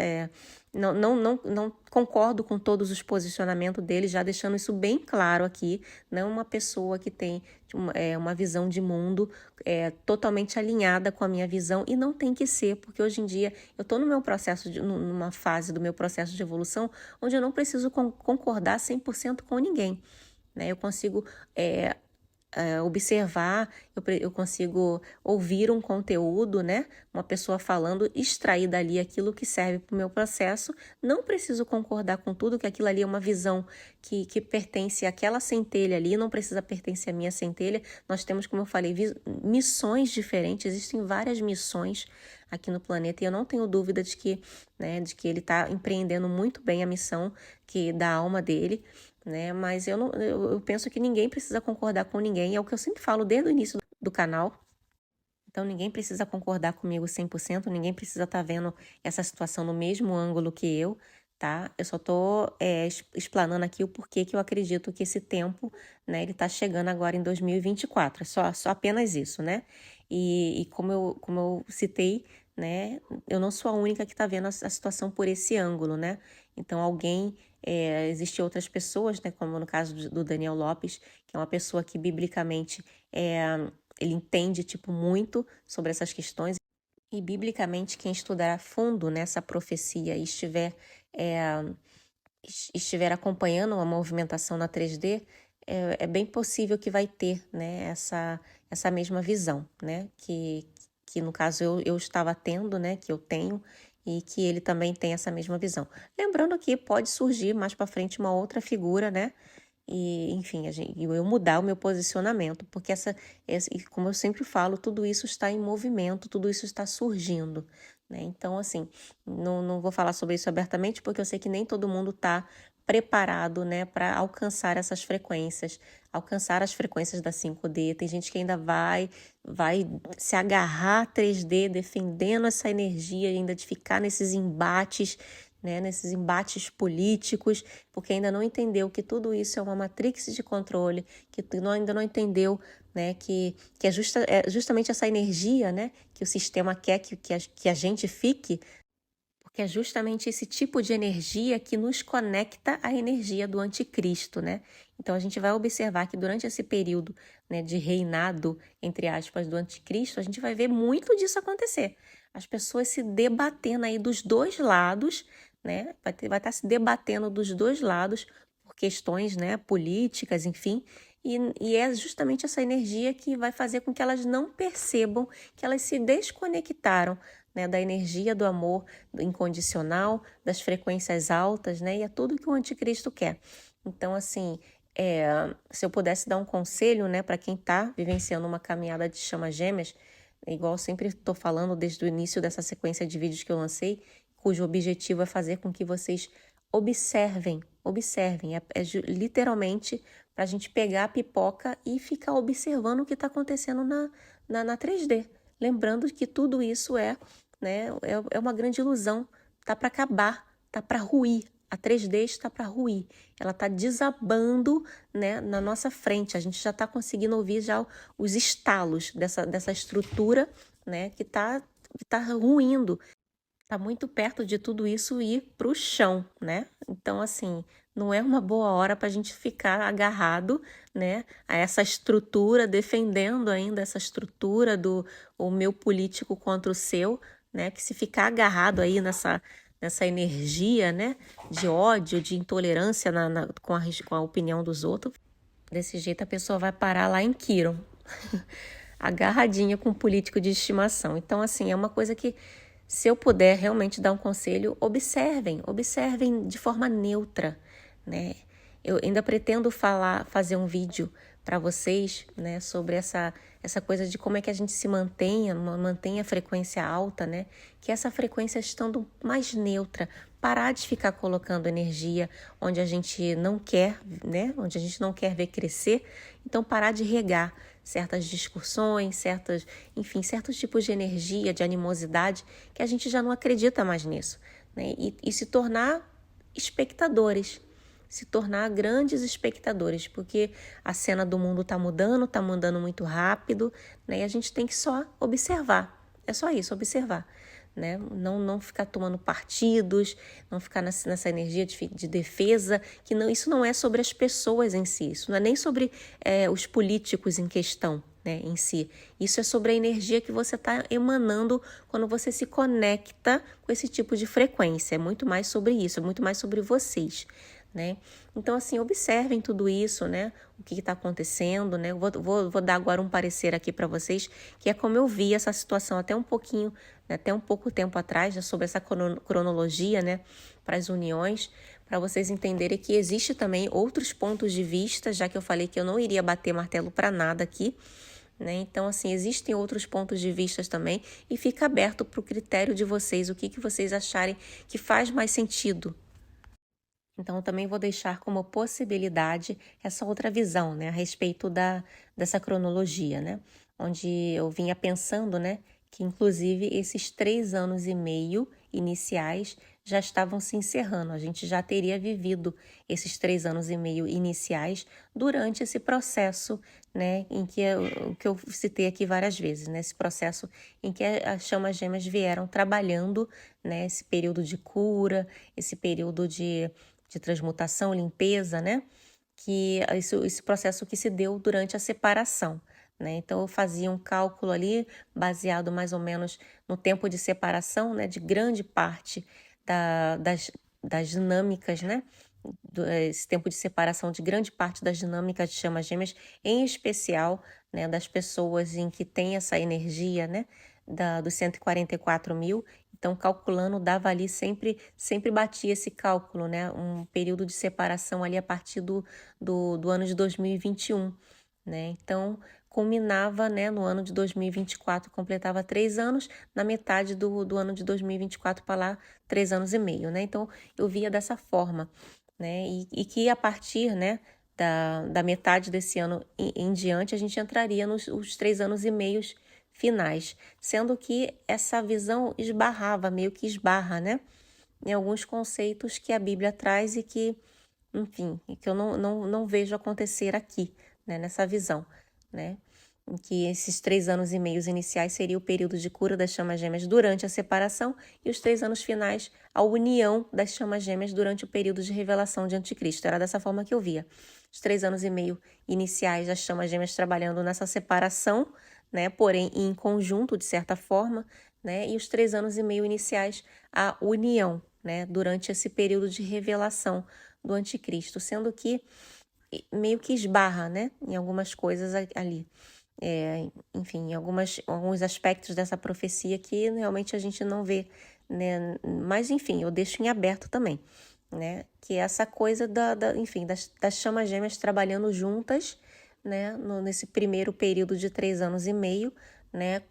Speaker 1: não concordo com todos os posicionamentos dele, já deixando isso bem claro aqui, não uma pessoa que tem uma visão de mundo totalmente alinhada com a minha visão, e não tem que ser, porque hoje em dia eu estou no meu processo, numa fase do meu processo de evolução, onde eu não preciso concordar 100% com ninguém, né? Eu consigo observar, eu consigo ouvir um conteúdo, né? Uma pessoa falando, extrair dali aquilo que serve para o meu processo. Não preciso concordar com tudo, que aquilo ali é uma visão que pertence àquela centelha ali, não precisa pertencer à minha centelha. Nós temos, como eu falei, missões diferentes, existem várias missões aqui no planeta, e eu não tenho dúvida de que, né, de que ele está empreendendo muito bem a missão da alma dele, né? Mas eu penso que ninguém precisa concordar com ninguém, é o que eu sempre falo desde o início do canal. Então, ninguém precisa concordar comigo 100%, ninguém precisa estar vendo essa situação no mesmo ângulo que eu, tá? Eu só tô explanando aqui o porquê que eu acredito que esse tempo, né, ele tá chegando agora em 2024, só apenas isso, né? E como eu citei, né, eu não sou a única que tá vendo a situação por esse ângulo, né? Então, existem outras pessoas, né, como no caso do Daniel Lopes, que é uma pessoa que biblicamente ele entende muito sobre essas questões, e biblicamente quem estudar a fundo nessa profecia e estiver acompanhando uma movimentação na 3D, é bem possível que vai ter, né, essa mesma visão, né, que no caso eu estava tendo, né, que eu tenho, e que ele também tem essa mesma visão. Lembrando que pode surgir mais para frente uma outra figura, né, e enfim, eu mudar o meu posicionamento, porque como eu sempre falo, tudo isso está em movimento, tudo isso está surgindo, né? Então, assim, não vou falar sobre isso abertamente, porque eu sei que nem todo mundo está preparado, né, para alcançar essas frequências, alcançar as frequências da 5D. Tem gente que ainda vai se agarrar a 3D, defendendo essa energia, ainda de ficar nesses embates, né, nesses embates políticos, porque ainda não entendeu que tudo isso é uma matrix de controle, que ainda não entendeu, né, que é justamente essa energia, né, que o sistema quer que a gente fique, porque é justamente esse tipo de energia que nos conecta à energia do anticristo, né? Então a gente vai observar que durante esse período, né, de reinado, entre aspas, do anticristo, a gente vai ver muito disso acontecer. As pessoas se debatendo aí dos dois lados, né? Vai estar se debatendo dos dois lados por questões, né, políticas, enfim. E é justamente essa energia que vai fazer com que elas não percebam que elas se desconectaram, né, da energia do amor incondicional, das frequências altas, né? E é tudo que o anticristo quer. Então, assim, se eu pudesse dar um conselho, né, para quem está vivenciando uma caminhada de chamas gêmeas, igual eu sempre estou falando desde o início dessa sequência de vídeos que eu lancei, cujo objetivo é fazer com que vocês observem, literalmente para a gente pegar a pipoca e ficar observando o que está acontecendo na 3D. Lembrando que tudo isso né, é uma grande ilusão, tá para acabar, tá para ruir. A 3D está para ruir, ela está desabando, né, na nossa frente. A gente já está conseguindo ouvir já os estalos dessa estrutura, né, que está ruindo, Tá muito perto de tudo isso ir para o chão, né? Então, assim, não é uma boa hora para a gente ficar agarrado, né, a essa estrutura, defendendo ainda essa estrutura do o meu político contra o seu, né? Que se ficar agarrado aí nessa energia, né, de ódio, de intolerância com a opinião dos outros, desse jeito a pessoa vai parar lá em Quiron, agarradinha com um político de estimação. Então, assim, é uma coisa que, se eu puder realmente dar um conselho, observem de forma neutra, né? Eu ainda pretendo fazer um vídeo para vocês, né, sobre essa coisa de como é que a gente se mantém a frequência alta, né? Que essa frequência estando mais neutra, parar de ficar colocando energia onde a gente não quer, né? Onde a gente não quer ver crescer, então parar de regar certas discussões, enfim, certos tipos de energia, de animosidade, que a gente já não acredita mais nisso, né? E se tornar espectadores, se tornar grandes espectadores, porque a cena do mundo está mudando muito rápido, né? E a gente tem que só observar, é só isso, observar, né? Não ficar tomando partidos, não ficar nessa energia de defesa, que não, isso não é sobre as pessoas em si, isso não é nem sobre os políticos em questão, né, em si. Isso é sobre a energia que você está emanando quando você se conecta com esse tipo de frequência. É muito mais sobre isso, é muito mais sobre vocês, né? Então, assim, observem tudo isso, né? O que está acontecendo, né? Eu vou dar agora um parecer aqui para vocês, que é como eu vi essa situação até um pouquinho, né, até um pouco tempo atrás, né, sobre essa cronologia, né, para as uniões, para vocês entenderem que existe também outros pontos de vista, já que eu falei que eu não iria bater martelo para nada aqui, né? Então, assim, existem outros pontos de vista também, e fica aberto para o critério de vocês, o que vocês acharem que faz mais sentido. Então, eu também vou deixar como possibilidade essa outra visão, né, a respeito dessa cronologia, né, onde eu vinha pensando, né, que inclusive esses 3 anos e meio iniciais já estavam se encerrando, a gente já teria vivido esses 3 anos e meio iniciais durante esse processo, né, em que eu citei aqui várias vezes, né, esse processo em que as chamas gêmeas vieram trabalhando, né, esse período de cura, esse período de transmutação, limpeza, né? Que esse processo que se deu durante a separação, né? Então, eu fazia um cálculo ali, baseado mais ou menos no tempo de separação, né? De grande parte das dinâmicas, né? Esse tempo de separação de grande parte das dinâmicas de chamas gêmeas, em especial, né? Das pessoas em que tem essa energia, né? Dos 144 mil. Então, calculando, dava ali sempre batia esse cálculo, né? Um período de separação ali a partir do ano de 2021, né? Então, culminava, né, no ano de 2024, completava 3 anos, na metade do ano de 2024 para lá, 3 anos e meio, né? Então, eu via dessa forma, né? E que a partir, né, da metade desse ano em diante, a gente entraria nos os 3 anos e meios finais, sendo que essa visão meio que esbarra, né, em alguns conceitos que a Bíblia traz e que, enfim, que eu não vejo acontecer aqui, né, nessa visão, né, em que esses 3 anos e meios iniciais seria o período de cura das chamas gêmeas durante a separação e os 3 anos finais a união das chamas gêmeas durante o período de revelação de Anticristo. Era dessa forma que eu via. Os 3 anos e meio iniciais das chamas gêmeas trabalhando nessa separação, né, porém em conjunto, de certa forma, né, e os 3 anos e meio iniciais a união, né, durante esse período de revelação do Anticristo, sendo que meio que esbarra, né, em algumas coisas ali. Enfim, em alguns aspectos dessa profecia que realmente a gente não vê, né, mas enfim, eu deixo em aberto também, né, que é essa coisa enfim, das chamas gêmeas trabalhando juntas, né, nesse primeiro período de 3 anos e meio, né,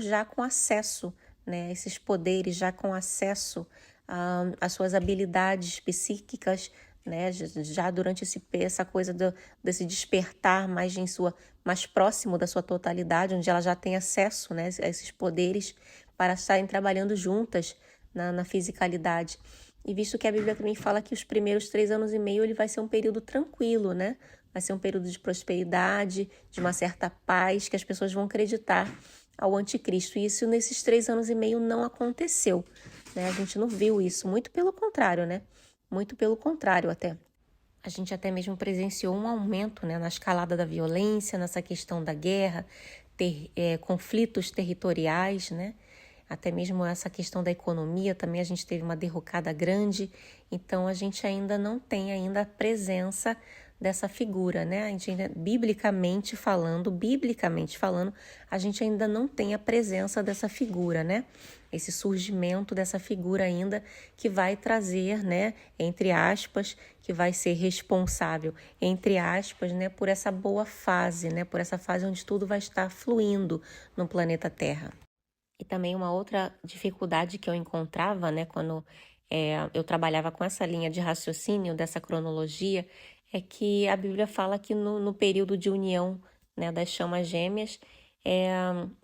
Speaker 1: já com acesso, né, esses poderes, já com acesso às suas habilidades psíquicas, né, já durante essa coisa desse despertar mais próximo da sua totalidade, onde ela já tem acesso, né, a esses poderes para estarem trabalhando juntas na fisicalidade. E visto que a Bíblia também fala que os primeiros 3 anos e meio ele vai ser um período tranquilo, né? Vai ser um período de prosperidade, de uma certa paz, que as pessoas vão acreditar ao anticristo. E isso nesses 3 anos e meio não aconteceu, né? A gente não viu isso, muito pelo contrário, né? Muito pelo contrário até. A gente até mesmo presenciou um aumento, né, na escalada da violência, nessa questão da guerra, conflitos territoriais, né? Até mesmo essa questão da economia também a gente teve uma derrocada grande, então a gente ainda não tem ainda a presença dessa figura, né? A gente ainda, biblicamente falando, a gente ainda não tem a presença dessa figura, né? Esse surgimento dessa figura ainda que vai trazer, né, entre aspas, que vai ser responsável, entre aspas, né, por essa boa fase, né, por essa fase onde tudo vai estar fluindo no planeta Terra. E também uma outra dificuldade que eu encontrava, né, quando eu trabalhava com essa linha de raciocínio, dessa cronologia, é que a Bíblia fala que no período de união, né, das chamas gêmeas,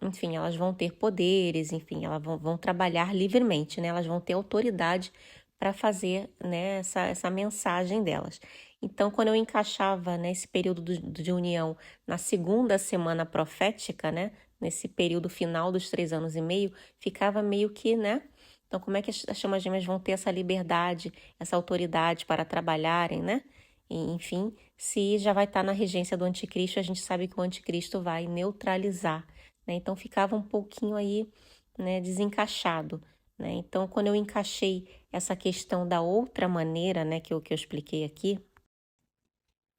Speaker 1: enfim, elas vão ter poderes, enfim, elas vão trabalhar livremente, né, elas vão ter autoridade para fazer, né, essa mensagem delas. Então, quando eu encaixava, né, esse período de união na segunda semana profética, né, nesse período final dos 3 anos e meio, ficava meio que, né? Então, como é que as chamas gêmeas vão ter essa liberdade, essa autoridade para trabalharem, né? E, enfim, se já vai estar na regência do anticristo, a gente sabe que o anticristo vai neutralizar, né? Então, ficava um pouquinho aí, né, desencaixado, né? Então, quando eu encaixei essa questão da outra maneira, né, que eu expliquei aqui,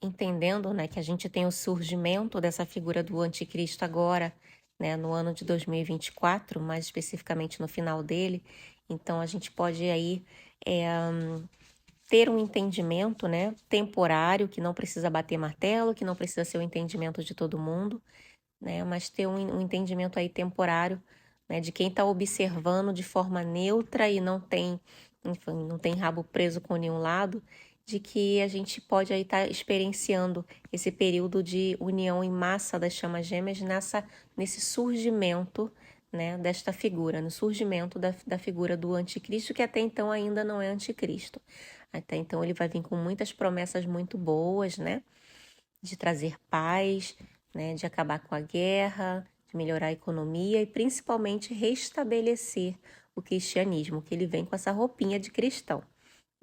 Speaker 1: entendendo, né, que a gente tem o surgimento dessa figura do anticristo agora, né, no ano de 2024, mais especificamente no final dele. Então a gente pode aí ter um entendimento, né, temporário, que não precisa bater martelo, que não precisa ser o entendimento de todo mundo, né, mas ter um entendimento aí temporário, né, de quem está observando de forma neutra e não tem, enfim, não tem rabo preso com nenhum lado, de que a gente pode aí estar experienciando esse período de união em massa das chamas gêmeas nesse surgimento, né, desta figura, no surgimento da figura do anticristo, que até então ainda não é anticristo. Até então ele vai vir com muitas promessas muito boas, né, de trazer paz, né, de acabar com a guerra, de melhorar a economia e principalmente restabelecer o cristianismo, que ele vem com essa roupinha de cristão,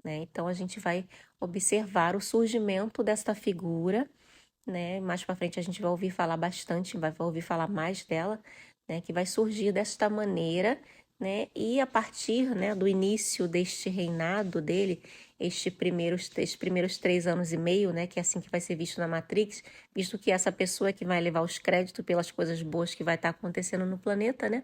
Speaker 1: né? Então a gente vai observar o surgimento desta figura, né? Mais para frente a gente vai ouvir falar bastante, vai ouvir falar mais dela, né? Que vai surgir desta maneira, né? E a partir, né, do início deste reinado dele, estes primeiros 3 anos e meio, né? Que é assim que vai ser visto na Matrix, visto que essa pessoa é que vai levar os créditos pelas coisas boas que vai estar acontecendo no planeta, né?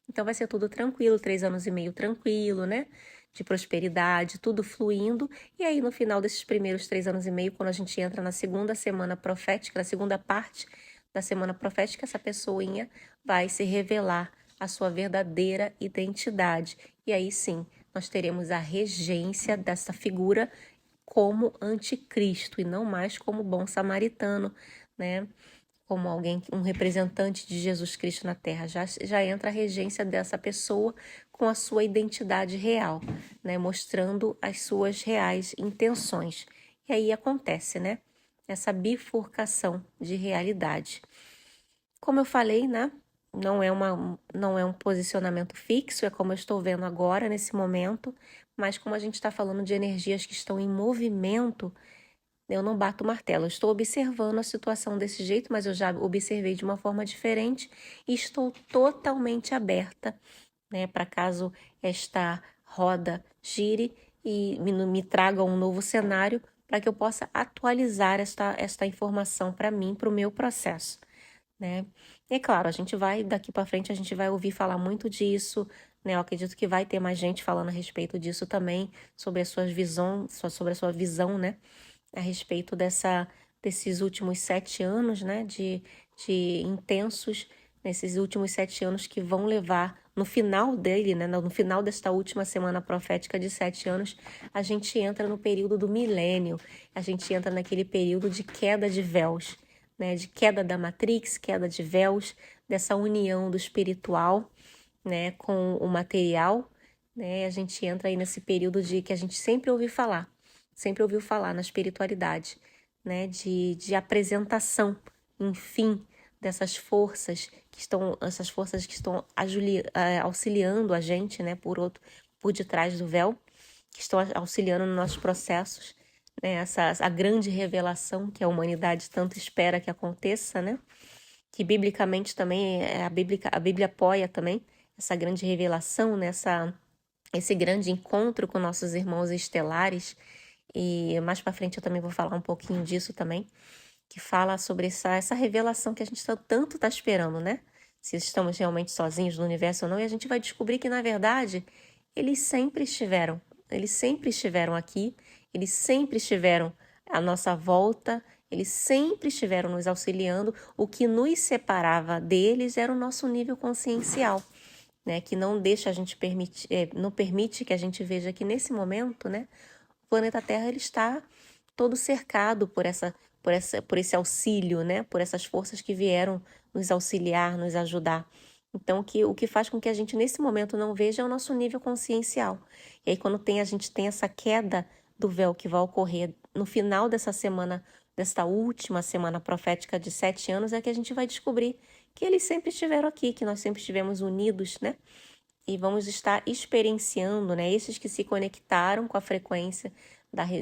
Speaker 1: Então vai ser tudo tranquilo, 3 anos e meio tranquilo, né? De prosperidade, tudo fluindo. E aí, no final desses primeiros 3 anos e meio, quando a gente entra na segunda semana profética, na segunda parte da semana profética, essa pessoinha vai se revelar a sua verdadeira identidade. E aí sim, nós teremos a regência dessa figura como anticristo e não mais como bom samaritano, né? Como alguém, um representante de Jesus Cristo na Terra. Já entra a regência dessa pessoa com a sua identidade real, né? Mostrando as suas reais intenções. E aí acontece, né? Essa bifurcação de realidade. Como eu falei, né? Não é um posicionamento fixo, é como eu estou vendo agora, nesse momento, mas como a gente está falando de energias que estão em movimento, eu não bato o martelo, eu estou observando a situação desse jeito, mas eu já observei de uma forma diferente e estou totalmente aberta, né, para caso esta roda gire e me traga um novo cenário para que eu possa atualizar esta informação para mim, para o meu processo, né? E é claro, daqui para frente a gente vai ouvir falar muito disso, né? Eu acredito que vai ter mais gente falando a respeito disso também, sobre sobre a sua visão, né? A respeito desses últimos 7 anos, né, de intensos, nesses últimos 7 anos que vão levar, no final dele, né, no final desta última semana profética de 7 anos, a gente entra no período do milênio, a gente entra naquele período de queda de véus, né, de queda da Matrix, queda de véus, dessa união do espiritual, né, com o material, né, a gente entra aí nesse período de que a gente sempre ouviu falar na espiritualidade, né, de apresentação, enfim, dessas forças que estão auxiliando a gente, né, por detrás do véu, que estão auxiliando nos nossos processos, né? A grande revelação que a humanidade tanto espera que aconteça, né? Que biblicamente também, a Bíblia apoia também essa grande revelação, né? Esse grande encontro com nossos irmãos estelares. E mais para frente eu também vou falar um pouquinho disso também, que fala sobre essa revelação que a gente tanto está esperando, né? Se estamos realmente sozinhos no universo ou não, e a gente vai descobrir que, na verdade, eles sempre estiveram aqui, eles sempre estiveram à nossa volta, eles sempre estiveram nos auxiliando. O que nos separava deles era o nosso nível consciencial, né? Que não deixa a gente não permite que a gente veja que nesse momento, né? O planeta Terra ele está todo cercado por esse auxílio, né? Por essas forças que vieram nos auxiliar, nos ajudar. Então, o que faz com que a gente nesse momento não veja é o nosso nível consciencial. E aí, quando a gente tem essa queda do véu que vai ocorrer no final dessa semana, desta última semana profética de 7 anos, é que a gente vai descobrir que eles sempre estiveram aqui, que nós sempre estivemos unidos, né? E vamos estar experienciando, né? Esses que se conectaram com a frequência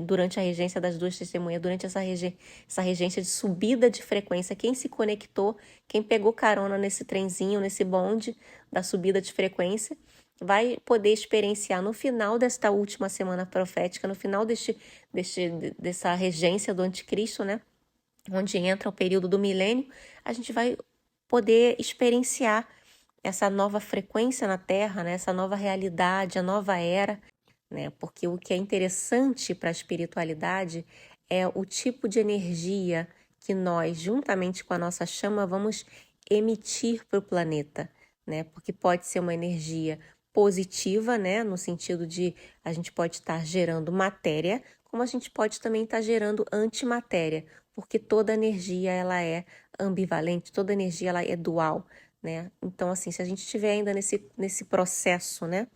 Speaker 1: durante a regência das duas testemunhas, durante essa regência de subida de frequência, quem se conectou, quem pegou carona nesse trenzinho, nesse bonde da subida de frequência, vai poder experienciar no final desta última semana profética, no final dessa regência do anticristo, né? Onde entra o período do milênio, a gente vai poder experienciar essa nova frequência na Terra, né? Essa nova realidade, a nova era, né? Porque o que é interessante para a espiritualidade é o tipo de energia que nós, juntamente com a nossa chama, vamos emitir para o planeta, né? Porque pode ser uma energia positiva, né? No sentido de a gente pode estar gerando matéria, como a gente pode também estar gerando antimatéria, porque toda energia ela é ambivalente, toda energia ela é dual, né? Então, assim, se a gente estiver ainda nesse processo, né?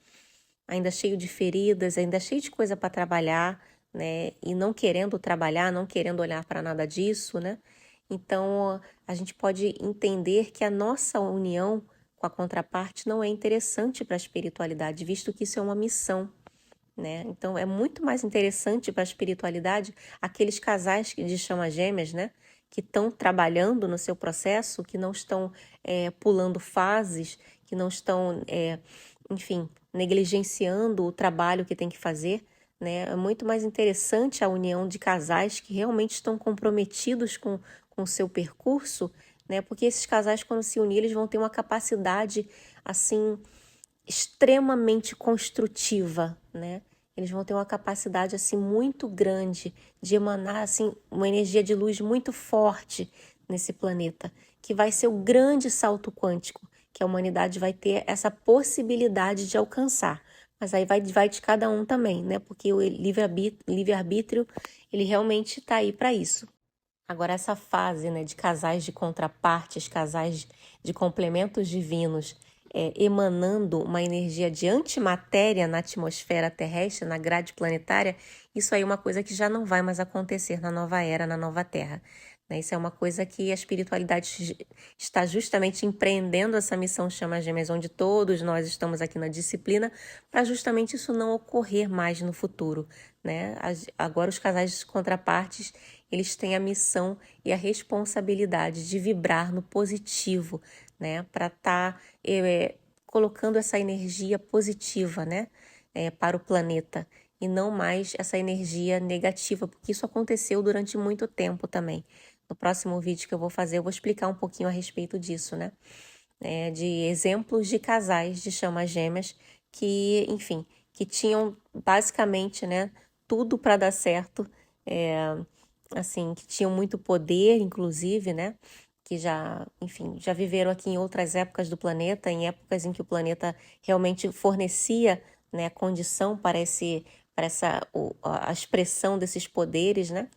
Speaker 1: Ainda cheio de feridas, ainda cheio de coisa para trabalhar, né? E não querendo trabalhar, não querendo olhar para nada disso, né? Então, a gente pode entender que a nossa união com a contraparte não é interessante para a espiritualidade, visto que isso é uma missão, né? Então, é muito mais interessante para a espiritualidade aqueles casais de chamas gêmeas, né? Que estão trabalhando no seu processo, que não estão pulando fases, que não estão, enfim, negligenciando o trabalho que tem que fazer, né? É muito mais interessante a união de casais que realmente estão comprometidos com o seu percurso, né? Porque esses casais, quando se unirem, eles vão ter uma capacidade, assim, extremamente construtiva, né? Eles vão ter uma capacidade assim muito grande de emanar assim uma energia de luz muito forte nesse planeta, que vai ser o grande salto quântico que a humanidade vai ter essa possibilidade de alcançar. Mas aí vai de cada um também, né? Porque o livre-arbítrio, ele realmente está aí para isso. Agora, essa fase, né, de casais de contrapartes, casais de complementos divinos, emanando uma energia de antimatéria na atmosfera terrestre, na grade planetária, isso aí é uma coisa que já não vai mais acontecer na nova era, na nova Terra, né? Isso é uma coisa que a espiritualidade está justamente empreendendo essa missão Chamas Gêmeas, onde todos nós estamos aqui na disciplina, para justamente isso não ocorrer mais no futuro, né? Agora os casais de contrapartes, eles têm a missão e a responsabilidade de vibrar no positivo, né? Para estar colocando essa energia positiva, né? Para o planeta e não mais essa energia negativa, porque isso aconteceu durante muito tempo também. No próximo vídeo que eu vou fazer, eu vou explicar um pouquinho a respeito disso, né? De exemplos de casais de chamas gêmeas que, enfim, que tinham basicamente, né, tudo para dar certo, assim, que tinham muito poder, inclusive, né, que já, enfim, já viveram aqui em outras épocas do planeta, em épocas em que o planeta realmente fornecia, né, condição para a expressão desses poderes, né?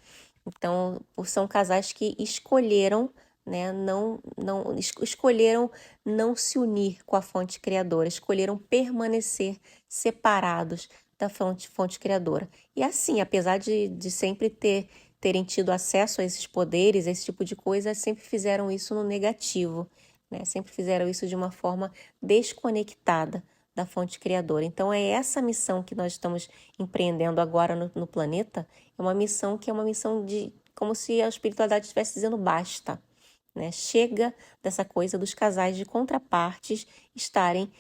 Speaker 1: Então, são casais que escolheram, né, escolheram não se unir com a fonte criadora, escolheram permanecer separados da fonte criadora. E assim, apesar de sempre terem tido acesso a esses poderes, a esse tipo de coisa, sempre fizeram isso no negativo, né? Sempre fizeram isso de uma forma desconectada da fonte criadora. Então é essa missão que nós estamos empreendendo agora no planeta, é uma missão que é uma missão de como se a espiritualidade estivesse dizendo basta, né? Chega dessa coisa dos casais de contrapartes estarem,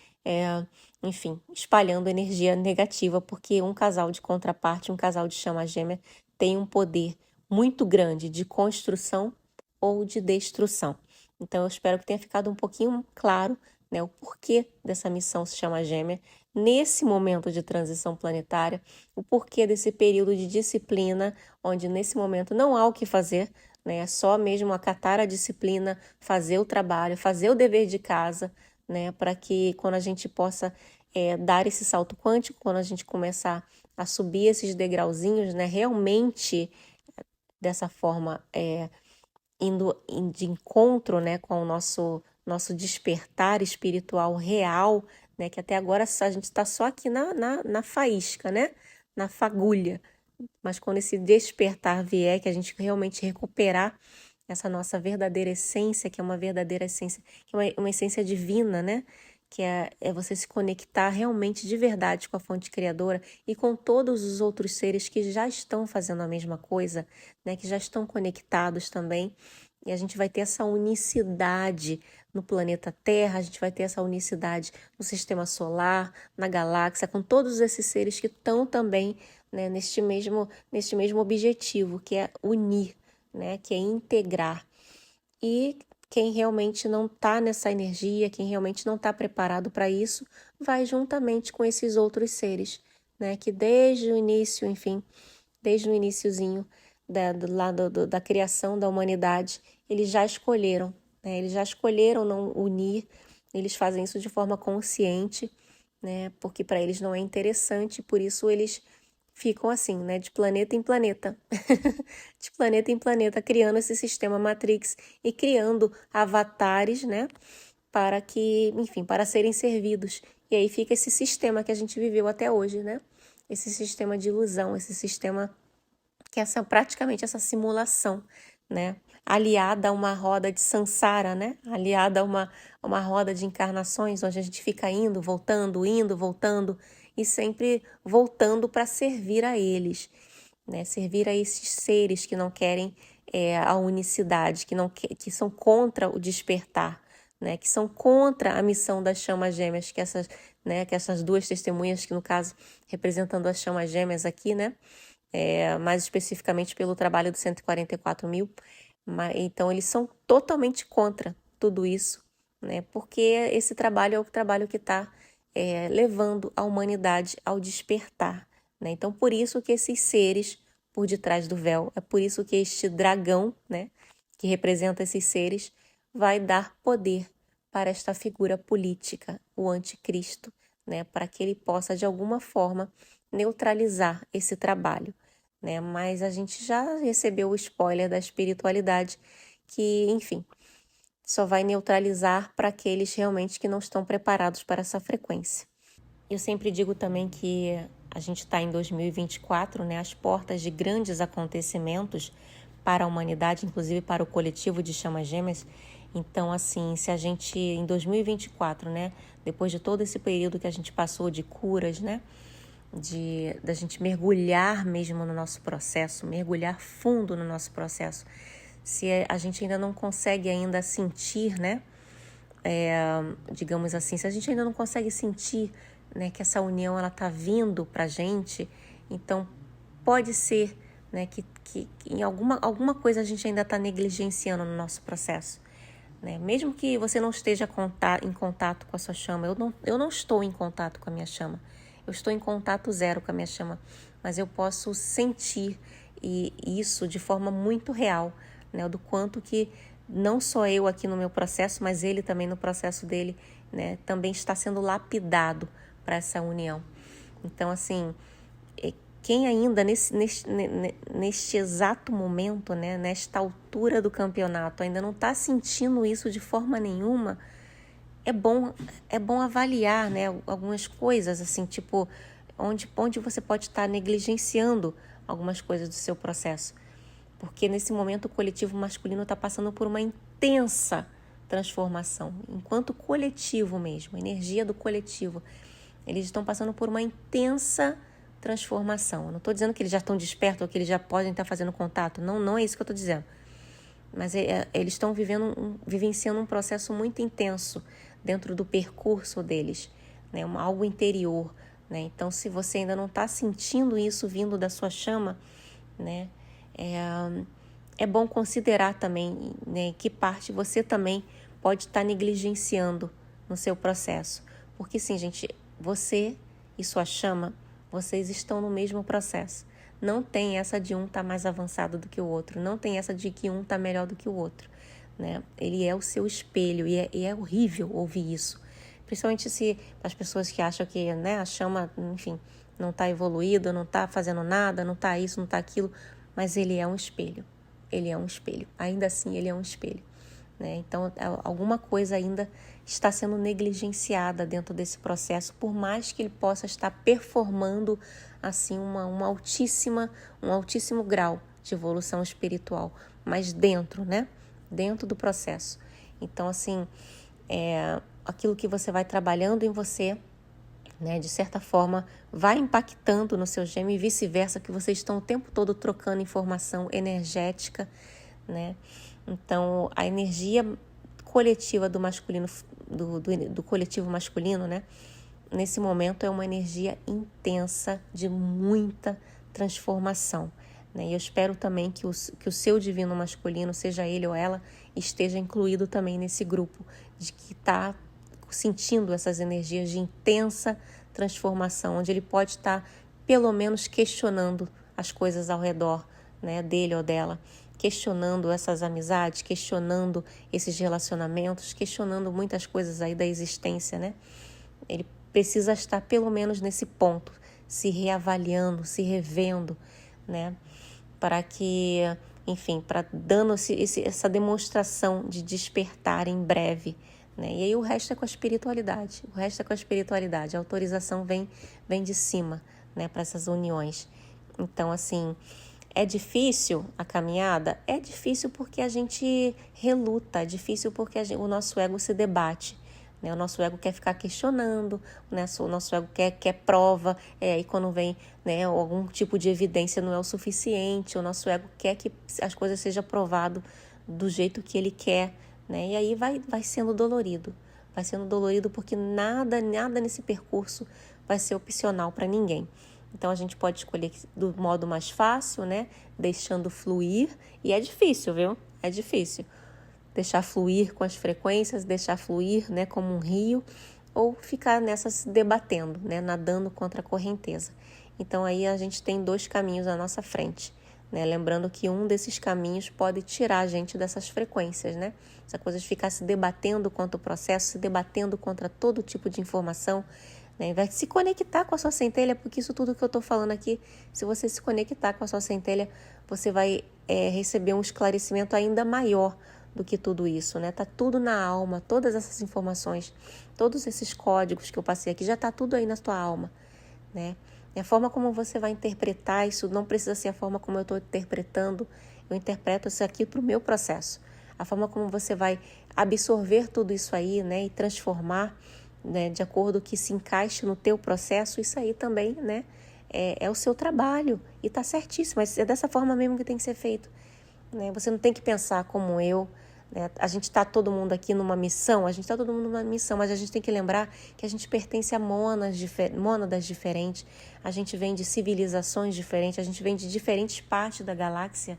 Speaker 1: enfim, espalhando energia negativa, porque um casal de contraparte, um casal de chama gêmea, tem um poder muito grande de construção ou de destruição. Então, eu espero que tenha ficado um pouquinho claro, né, o porquê dessa missão se chama gêmea, nesse momento de transição planetária, o porquê desse período de disciplina, onde nesse momento não há o que fazer, né, é só mesmo acatar a disciplina, fazer o trabalho, fazer o dever de casa, né, para que quando a gente possa dar esse salto quântico, quando a gente começar a subir esses degrauzinhos, né, realmente dessa forma indo de encontro, né, com o nosso despertar espiritual real, né, que até agora a gente está só aqui na faísca, né, na fagulha, mas quando esse despertar vier, que a gente realmente recuperar essa nossa verdadeira essência, que é uma verdadeira essência, que é uma essência divina, né, que é você se conectar realmente de verdade com a fonte criadora e com todos os outros seres que já estão fazendo a mesma coisa, né, que já estão conectados também. E a gente vai ter essa unicidade no planeta Terra, a gente vai ter essa unicidade no sistema solar, na galáxia, com todos esses seres que estão também, né, neste mesmo objetivo, que é unir, né, que é integrar. E quem realmente não está nessa energia, quem realmente não está preparado para isso, vai juntamente com esses outros seres, né, que desde o início, enfim, desde o iniciozinho da criação da humanidade, eles já escolheram, né, eles já escolheram não unir, eles fazem isso de forma consciente, né, porque para eles não é interessante, por isso eles ficam assim, né, de planeta em planeta, de planeta em planeta, criando esse sistema Matrix e criando avatares, né, para que, enfim, para serem servidos. E aí fica esse sistema que a gente viveu até hoje, né, esse sistema de ilusão, esse sistema que é praticamente essa simulação, né, aliada a uma roda de samsara, né, aliada a uma roda de encarnações, onde a gente fica indo, voltando, e sempre voltando para servir a eles, né? Servir a esses seres que não querem a unicidade, que são contra o despertar, né? Que são contra a missão das chamas gêmeas, que essas duas testemunhas, que no caso representando as chamas gêmeas aqui, né? Mais especificamente pelo trabalho dos 144 mil, então eles são totalmente contra tudo isso, né? Porque esse trabalho é o trabalho que está levando a humanidade ao despertar, né? Então, por isso que esses seres por detrás do véu, é por isso que este dragão, né, que representa esses seres, vai dar poder para esta figura política, o anticristo, né, para que ele possa, de alguma forma, neutralizar esse trabalho, né? Mas a gente já recebeu o spoiler da espiritualidade que, enfim, só vai neutralizar para aqueles realmente que não estão preparados para essa frequência. Eu sempre digo também que a gente está em 2024, né, às portas de grandes acontecimentos para a humanidade, inclusive para o coletivo de chamas gêmeas. Então, assim, se a gente, em 2024, né, depois de todo esse período que a gente passou de curas, né, da gente mergulhar mesmo no nosso processo, mergulhar fundo no nosso processo, se a gente ainda não consegue ainda sentir, né, digamos assim, se a gente ainda não consegue sentir, né, que essa união ela tá vindo pra gente, então pode ser, né, que em alguma coisa a gente ainda está negligenciando no nosso processo, né? Mesmo que você não esteja em contato com a sua chama, eu não estou em contato com a minha chama, eu estou em contato zero com a minha chama, mas eu posso sentir isso de forma muito real, né, do quanto que não só eu aqui no meu processo, mas ele também no processo dele, né, também está sendo lapidado para essa união. Então, assim, quem ainda neste exato momento, né, nesta altura do campeonato, ainda não está sentindo isso de forma nenhuma, é bom avaliar, né, algumas coisas, assim, tipo, onde você pode estar negligenciando algumas coisas do seu processo. Porque nesse momento o coletivo masculino está passando por uma intensa transformação, enquanto coletivo mesmo, a energia do coletivo. Eles estão passando por uma intensa transformação. Eu não estou dizendo que eles já estão despertos ou que eles já podem estar fazendo contato. Não, não é isso que eu estou dizendo. Mas eles estão vivenciando um processo muito intenso dentro do percurso deles, né? Algo interior, né? Então, se você ainda não está sentindo isso vindo da sua chama, né? É bom considerar também, né, que parte você também pode estar negligenciando no seu processo. Porque sim, gente, você e sua chama, vocês estão no mesmo processo. Não tem essa de um estar mais avançado do que o outro. Não tem essa de que um está melhor do que o outro, né? Ele é o seu espelho e é horrível ouvir isso. Principalmente se as pessoas que acham que, né, a chama, enfim, não está evoluída, não está fazendo nada, não está isso, não está aquilo. Mas ele é um espelho. Ele é um espelho. Ainda assim, ele é um espelho, né? Então, alguma coisa ainda está sendo negligenciada dentro desse processo, por mais que ele possa estar performando assim um altíssimo grau de evolução espiritual, mas dentro, né? Dentro do processo. Então, assim, aquilo que você vai trabalhando em você, né, de certa forma, vai impactando no seu gêmeo e vice-versa, que vocês estão o tempo todo trocando informação energética, né? Então, a energia coletiva do masculino, do coletivo masculino, né? Nesse momento é uma energia intensa de muita transformação, né? E eu espero também que o seu divino masculino, seja ele ou ela, esteja incluído também nesse grupo, de que está sentindo essas energias de intensa transformação, onde ele pode estar pelo menos questionando as coisas ao redor, né, dele ou dela, questionando essas amizades, questionando esses relacionamentos, questionando muitas coisas aí da existência, né? Ele precisa estar pelo menos nesse ponto, se reavaliando, se revendo, né? Para que, enfim, para dando essa demonstração de despertar em breve, né? E aí o resto é com a espiritualidade. A autorização vem de cima, né, para essas uniões. Então, assim, é difícil a caminhada? É difícil porque a gente reluta, é difícil porque o nosso ego se debate, né? O nosso ego quer ficar questionando, né? O nosso ego quer prova, e quando vem, né, algum tipo de evidência não é o suficiente, o nosso ego quer que as coisas sejam provadas do jeito que ele quer, né? E aí vai sendo dolorido. Vai sendo dolorido porque nada nesse percurso vai ser opcional para ninguém. Então, a gente pode escolher do modo mais fácil, né? Deixando fluir. E é difícil, viu? É difícil. Deixar fluir com as frequências, deixar fluir, né, como um rio, ou ficar nessa se debatendo, né? Nadando contra a correnteza. Então, aí a gente tem 2 caminhos à nossa frente, né? Lembrando que um desses caminhos pode tirar a gente dessas frequências, né? Essa coisa de ficar se debatendo contra o processo, se debatendo contra todo tipo de informação, né? Ao invés de se conectar com a sua centelha, porque isso tudo que eu estou falando aqui, se você se conectar com a sua centelha, você vai receber um esclarecimento ainda maior do que tudo isso, né? Tá tudo na alma, todas essas informações, todos esses códigos que eu passei aqui, já tá tudo aí na tua alma, né? E a forma como você vai interpretar isso não precisa ser a forma como eu estou interpretando. Eu interpreto isso aqui para o meu processo. A forma como você vai absorver tudo isso aí, né, e transformar, né, de acordo que se encaixe no teu processo, isso aí também, né, é o seu trabalho. E tá certíssimo, mas é dessa forma mesmo que tem que ser feito, né? Você não tem que pensar como eu, né? A gente está todo mundo aqui numa missão, mas a gente tem que lembrar que a gente pertence a mônadas diferentes, a gente vem de civilizações diferentes, a gente vem de diferentes partes da galáxia,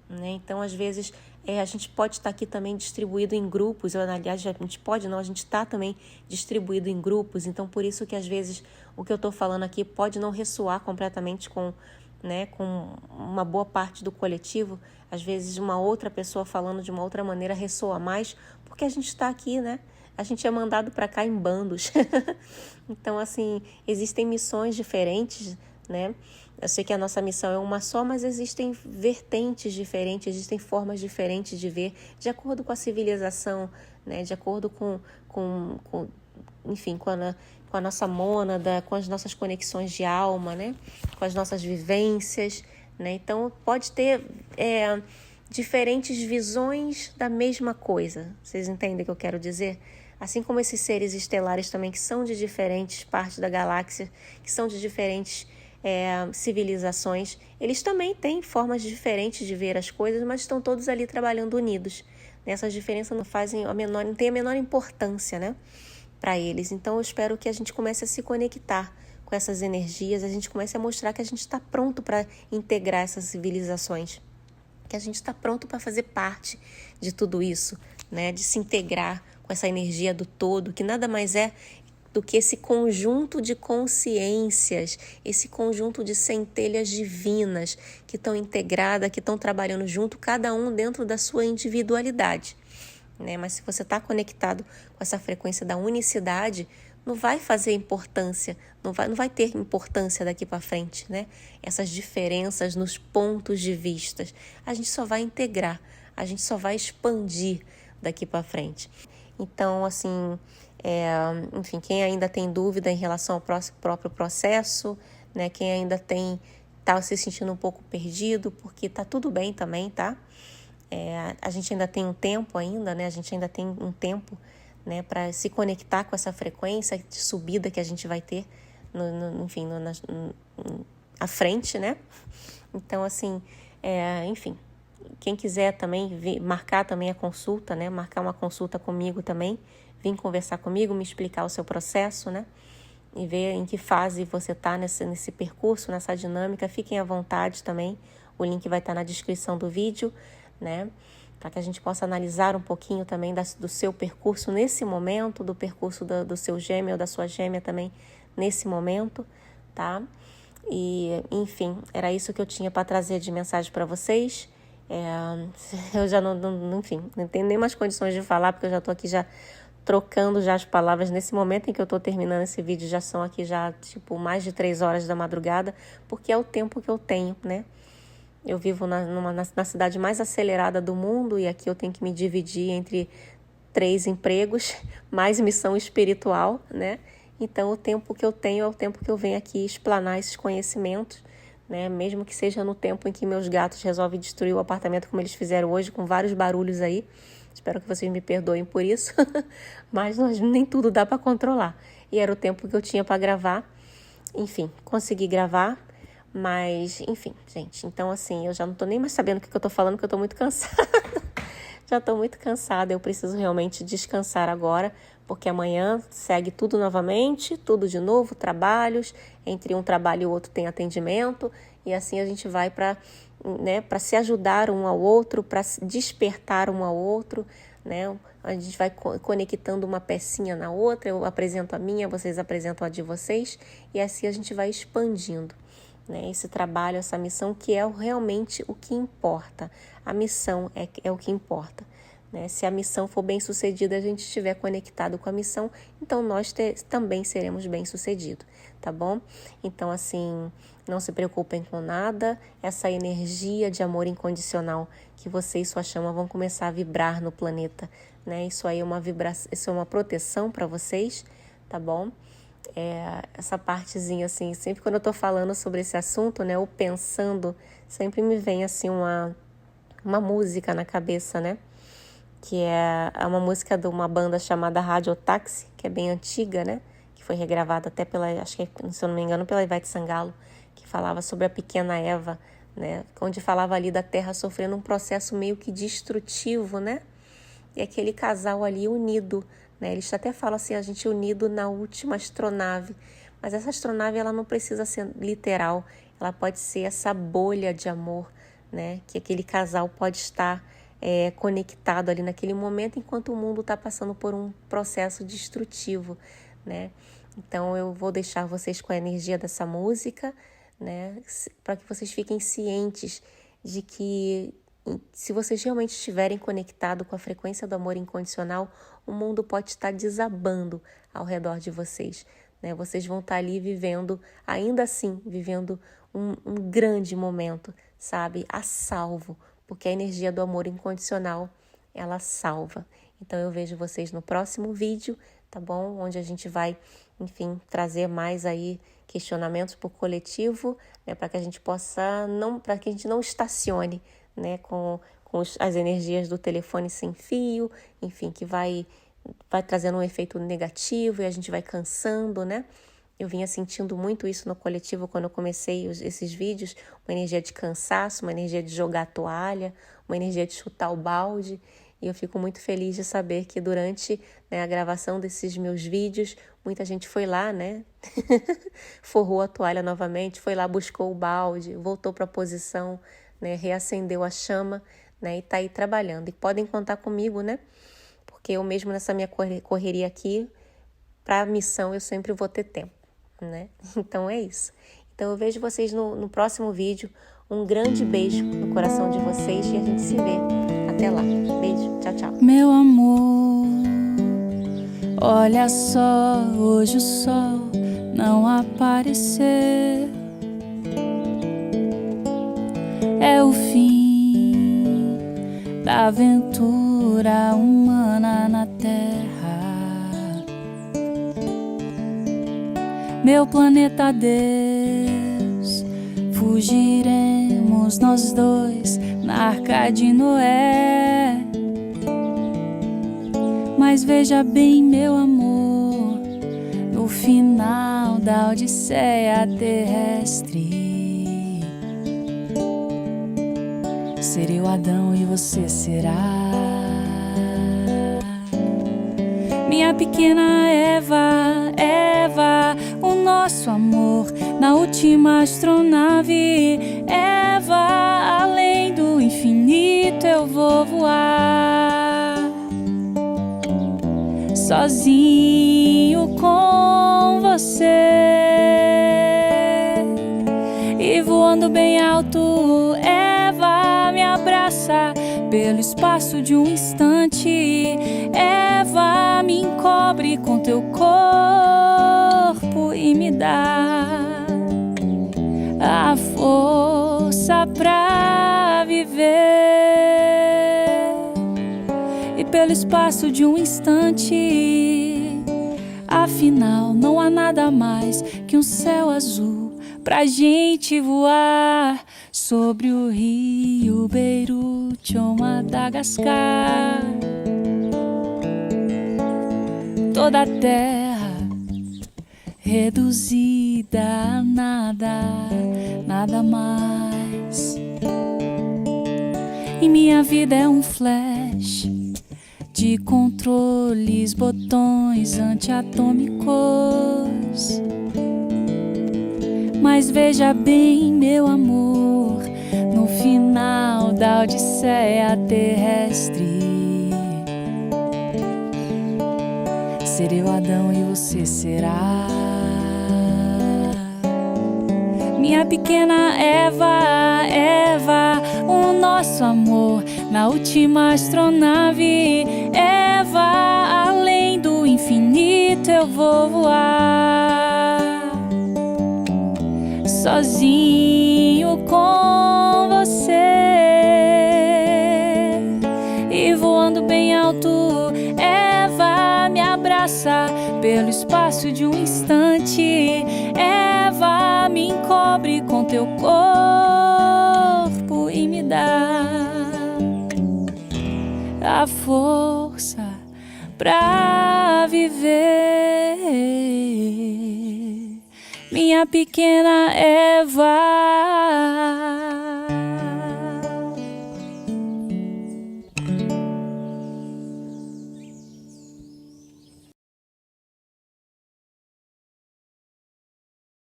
Speaker 1: né? Então, às vezes, a gente pode estar aqui também distribuído em grupos, aliás, a gente pode não, a gente está também distribuído em grupos, então por isso que às vezes o que eu estou falando aqui pode não ressoar completamente com uma boa parte do coletivo. Às vezes uma outra pessoa falando de uma outra maneira ressoa mais, porque a gente está aqui, né? A gente é mandado para cá em bandos. Então, assim, existem missões diferentes, né? Eu sei que a nossa missão é uma só, mas existem vertentes diferentes, existem formas diferentes de ver, de acordo com a civilização, né? De acordo enfim, com a nossa mônada, com as nossas conexões de alma, né? Com as nossas vivências, né? Então, pode ter diferentes visões da mesma coisa. Vocês entendem o que eu quero dizer? Assim como esses seres estelares também, que são de diferentes partes da galáxia, que são de diferentes civilizações, eles também têm formas diferentes de ver as coisas, mas estão todos ali trabalhando unidos. Essas diferenças não têm a menor importância, né, para eles. Então eu espero que a gente comece a se conectar com essas energias, a gente comece a mostrar que a gente está pronto para integrar essas civilizações, que a gente está pronto para fazer parte de tudo isso, né, de se integrar com essa energia do todo, que nada mais é do que esse conjunto de consciências, esse conjunto de centelhas divinas que estão integradas, que estão trabalhando junto, cada um dentro da sua individualidade, né? Mas se você está conectado com essa frequência da unicidade, não vai fazer importância, não vai ter importância daqui para frente, né? Essas diferenças nos pontos de vista, a gente só vai integrar, a gente só vai expandir daqui para frente. Então, assim, enfim, quem ainda tem dúvida em relação ao próprio processo, né? Quem ainda tá se sentindo um pouco perdido, porque tá tudo bem também, tá? A gente ainda tem um tempo ainda, né? A gente ainda tem um tempo, né, para se conectar com essa frequência de subida que a gente vai ter, à frente, né? Então, assim, enfim, quem quiser também marcar também a consulta, né? Marcar uma consulta comigo também, vir conversar comigo, me explicar o seu processo, né? E ver em que fase você está nesse percurso, nessa dinâmica. Fiquem à vontade também, o link vai estar na descrição do vídeo, né? Para que a gente possa analisar um pouquinho também do seu percurso nesse momento, do percurso do seu gêmeo ou da sua gêmea também nesse momento, tá? E, enfim, era isso que eu tinha para trazer de mensagem para vocês. Eu já não tenho nem mais condições de falar, porque eu já estou aqui já trocando já as palavras. Nesse momento em que eu estou terminando esse vídeo, já são aqui já, mais de 3 horas da madrugada, porque é o tempo que eu tenho, né? Eu vivo na cidade mais acelerada do mundo e aqui eu tenho que me dividir entre 3 empregos, mais missão espiritual, né? Então, o tempo que eu tenho é o tempo que eu venho aqui explanar esses conhecimentos, né? Mesmo que seja no tempo em que meus gatos resolvem destruir o apartamento, como eles fizeram hoje, com vários barulhos aí. Espero que vocês me perdoem por isso, mas nem tudo dá para controlar. E era o tempo que eu tinha para gravar. Enfim, consegui gravar. Mas, enfim, gente, então assim, eu já não tô nem mais sabendo o que eu tô falando, porque eu tô muito cansada. Já tô muito cansada, eu preciso realmente descansar agora, porque amanhã segue tudo novamente, tudo de novo, trabalhos, entre um trabalho e o outro tem atendimento, e assim a gente vai para se ajudar um ao outro, para despertar um ao outro, né? A gente vai conectando uma pecinha na outra, eu apresento a minha, vocês apresentam a de vocês, e assim a gente vai expandindo, né, esse trabalho, essa missão, que é realmente o que importa. A missão é o que importa, né? Se a missão for bem sucedida, a gente estiver conectado com a missão, então nós também seremos bem sucedidos, tá bom? Então, assim, não se preocupem com nada, essa energia de amor incondicional que você e sua chama vão começar a vibrar no planeta, né? Isso aí é uma vibração, isso é uma proteção para vocês, tá bom? Essa partezinha, assim, sempre quando eu tô falando sobre esse assunto, né, ou pensando, sempre me vem, assim, uma música na cabeça, né, que é uma música de uma banda chamada Radiotaxi, que é bem antiga, né, que foi regravada até acho que, se eu não me engano, pela Ivete Sangalo, que falava sobre a pequena Eva, né, onde falava ali da Terra sofrendo um processo meio que destrutivo, né, e aquele casal ali unido, né? Eles até falam assim, a gente unido na última astronave, mas essa astronave ela não precisa ser literal, ela pode ser essa bolha de amor, né? Que aquele casal pode estar conectado ali naquele momento, enquanto o mundo está passando por um processo destrutivo, né? Então eu vou deixar vocês com a energia dessa música, né? Para que vocês fiquem cientes de que se vocês realmente estiverem conectados com a frequência do amor incondicional, o mundo pode estar desabando ao redor de vocês, né? Vocês vão estar ali vivendo, ainda assim, vivendo um grande momento, sabe? A salvo, porque a energia do amor incondicional, ela salva. Então eu vejo vocês no próximo vídeo, tá bom? Onde a gente vai, enfim, trazer mais aí questionamentos por coletivo, né? Para que a gente para que a gente não estacione, né, com as energias do telefone sem fio, enfim, que vai vai trazendo um efeito negativo e a gente vai cansando, né? Eu vinha sentindo muito isso no coletivo quando eu comecei esses vídeos, uma energia de cansaço, uma energia de jogar a toalha, uma energia de chutar o balde. E eu fico muito feliz de saber que durante, né, a gravação desses meus vídeos, muita gente foi lá, né? Forrou a toalha novamente, foi lá, buscou o balde, voltou para a posição, né? Reacendeu a chama, né? E está aí trabalhando. E podem contar comigo, né? Porque eu mesmo nessa minha correria aqui, para a missão eu sempre vou ter tempo, né? Então é isso. Então eu vejo vocês no próximo vídeo. Um grande beijo no coração de vocês e a gente se vê. Até lá. Beijo. Tchau, tchau.
Speaker 2: Meu amor, olha só, hoje o sol não apareceu. É o fim da aventura humana na Terra. Meu planeta Deus, fugiremos nós dois na Arca de Noé. Mas veja bem, meu amor, no final da Odisseia terrestre, serei o Adão e você será minha pequena Eva, Eva, o nosso amor na última astronave. Eva, além do infinito eu vou voar, sozinho com você, e voando bem alto, Eva, me abraça pelo espaço de um instante. Eva, me encobre com teu corpo e me dá a força pra viver. E pelo espaço de um instante, afinal não há nada mais que um céu azul pra gente voar sobre o rio Beirute ou Madagascar. Toda a terra reduzida a nada, nada mais. E minha vida é um flash de controles, botões antiatômicos. Mas veja bem, meu amor, no final da Odisseia terrestre, serei o Adão e você será minha pequena Eva, Eva, o nosso amor na última astronave. Eva, além do infinito eu vou voar, sozinho com você, e voando bem alto, Eva, me abraça pelo espaço de um instante. Eva, me encobre com teu corpo e me dá a força pra viver. Minha pequena Eva.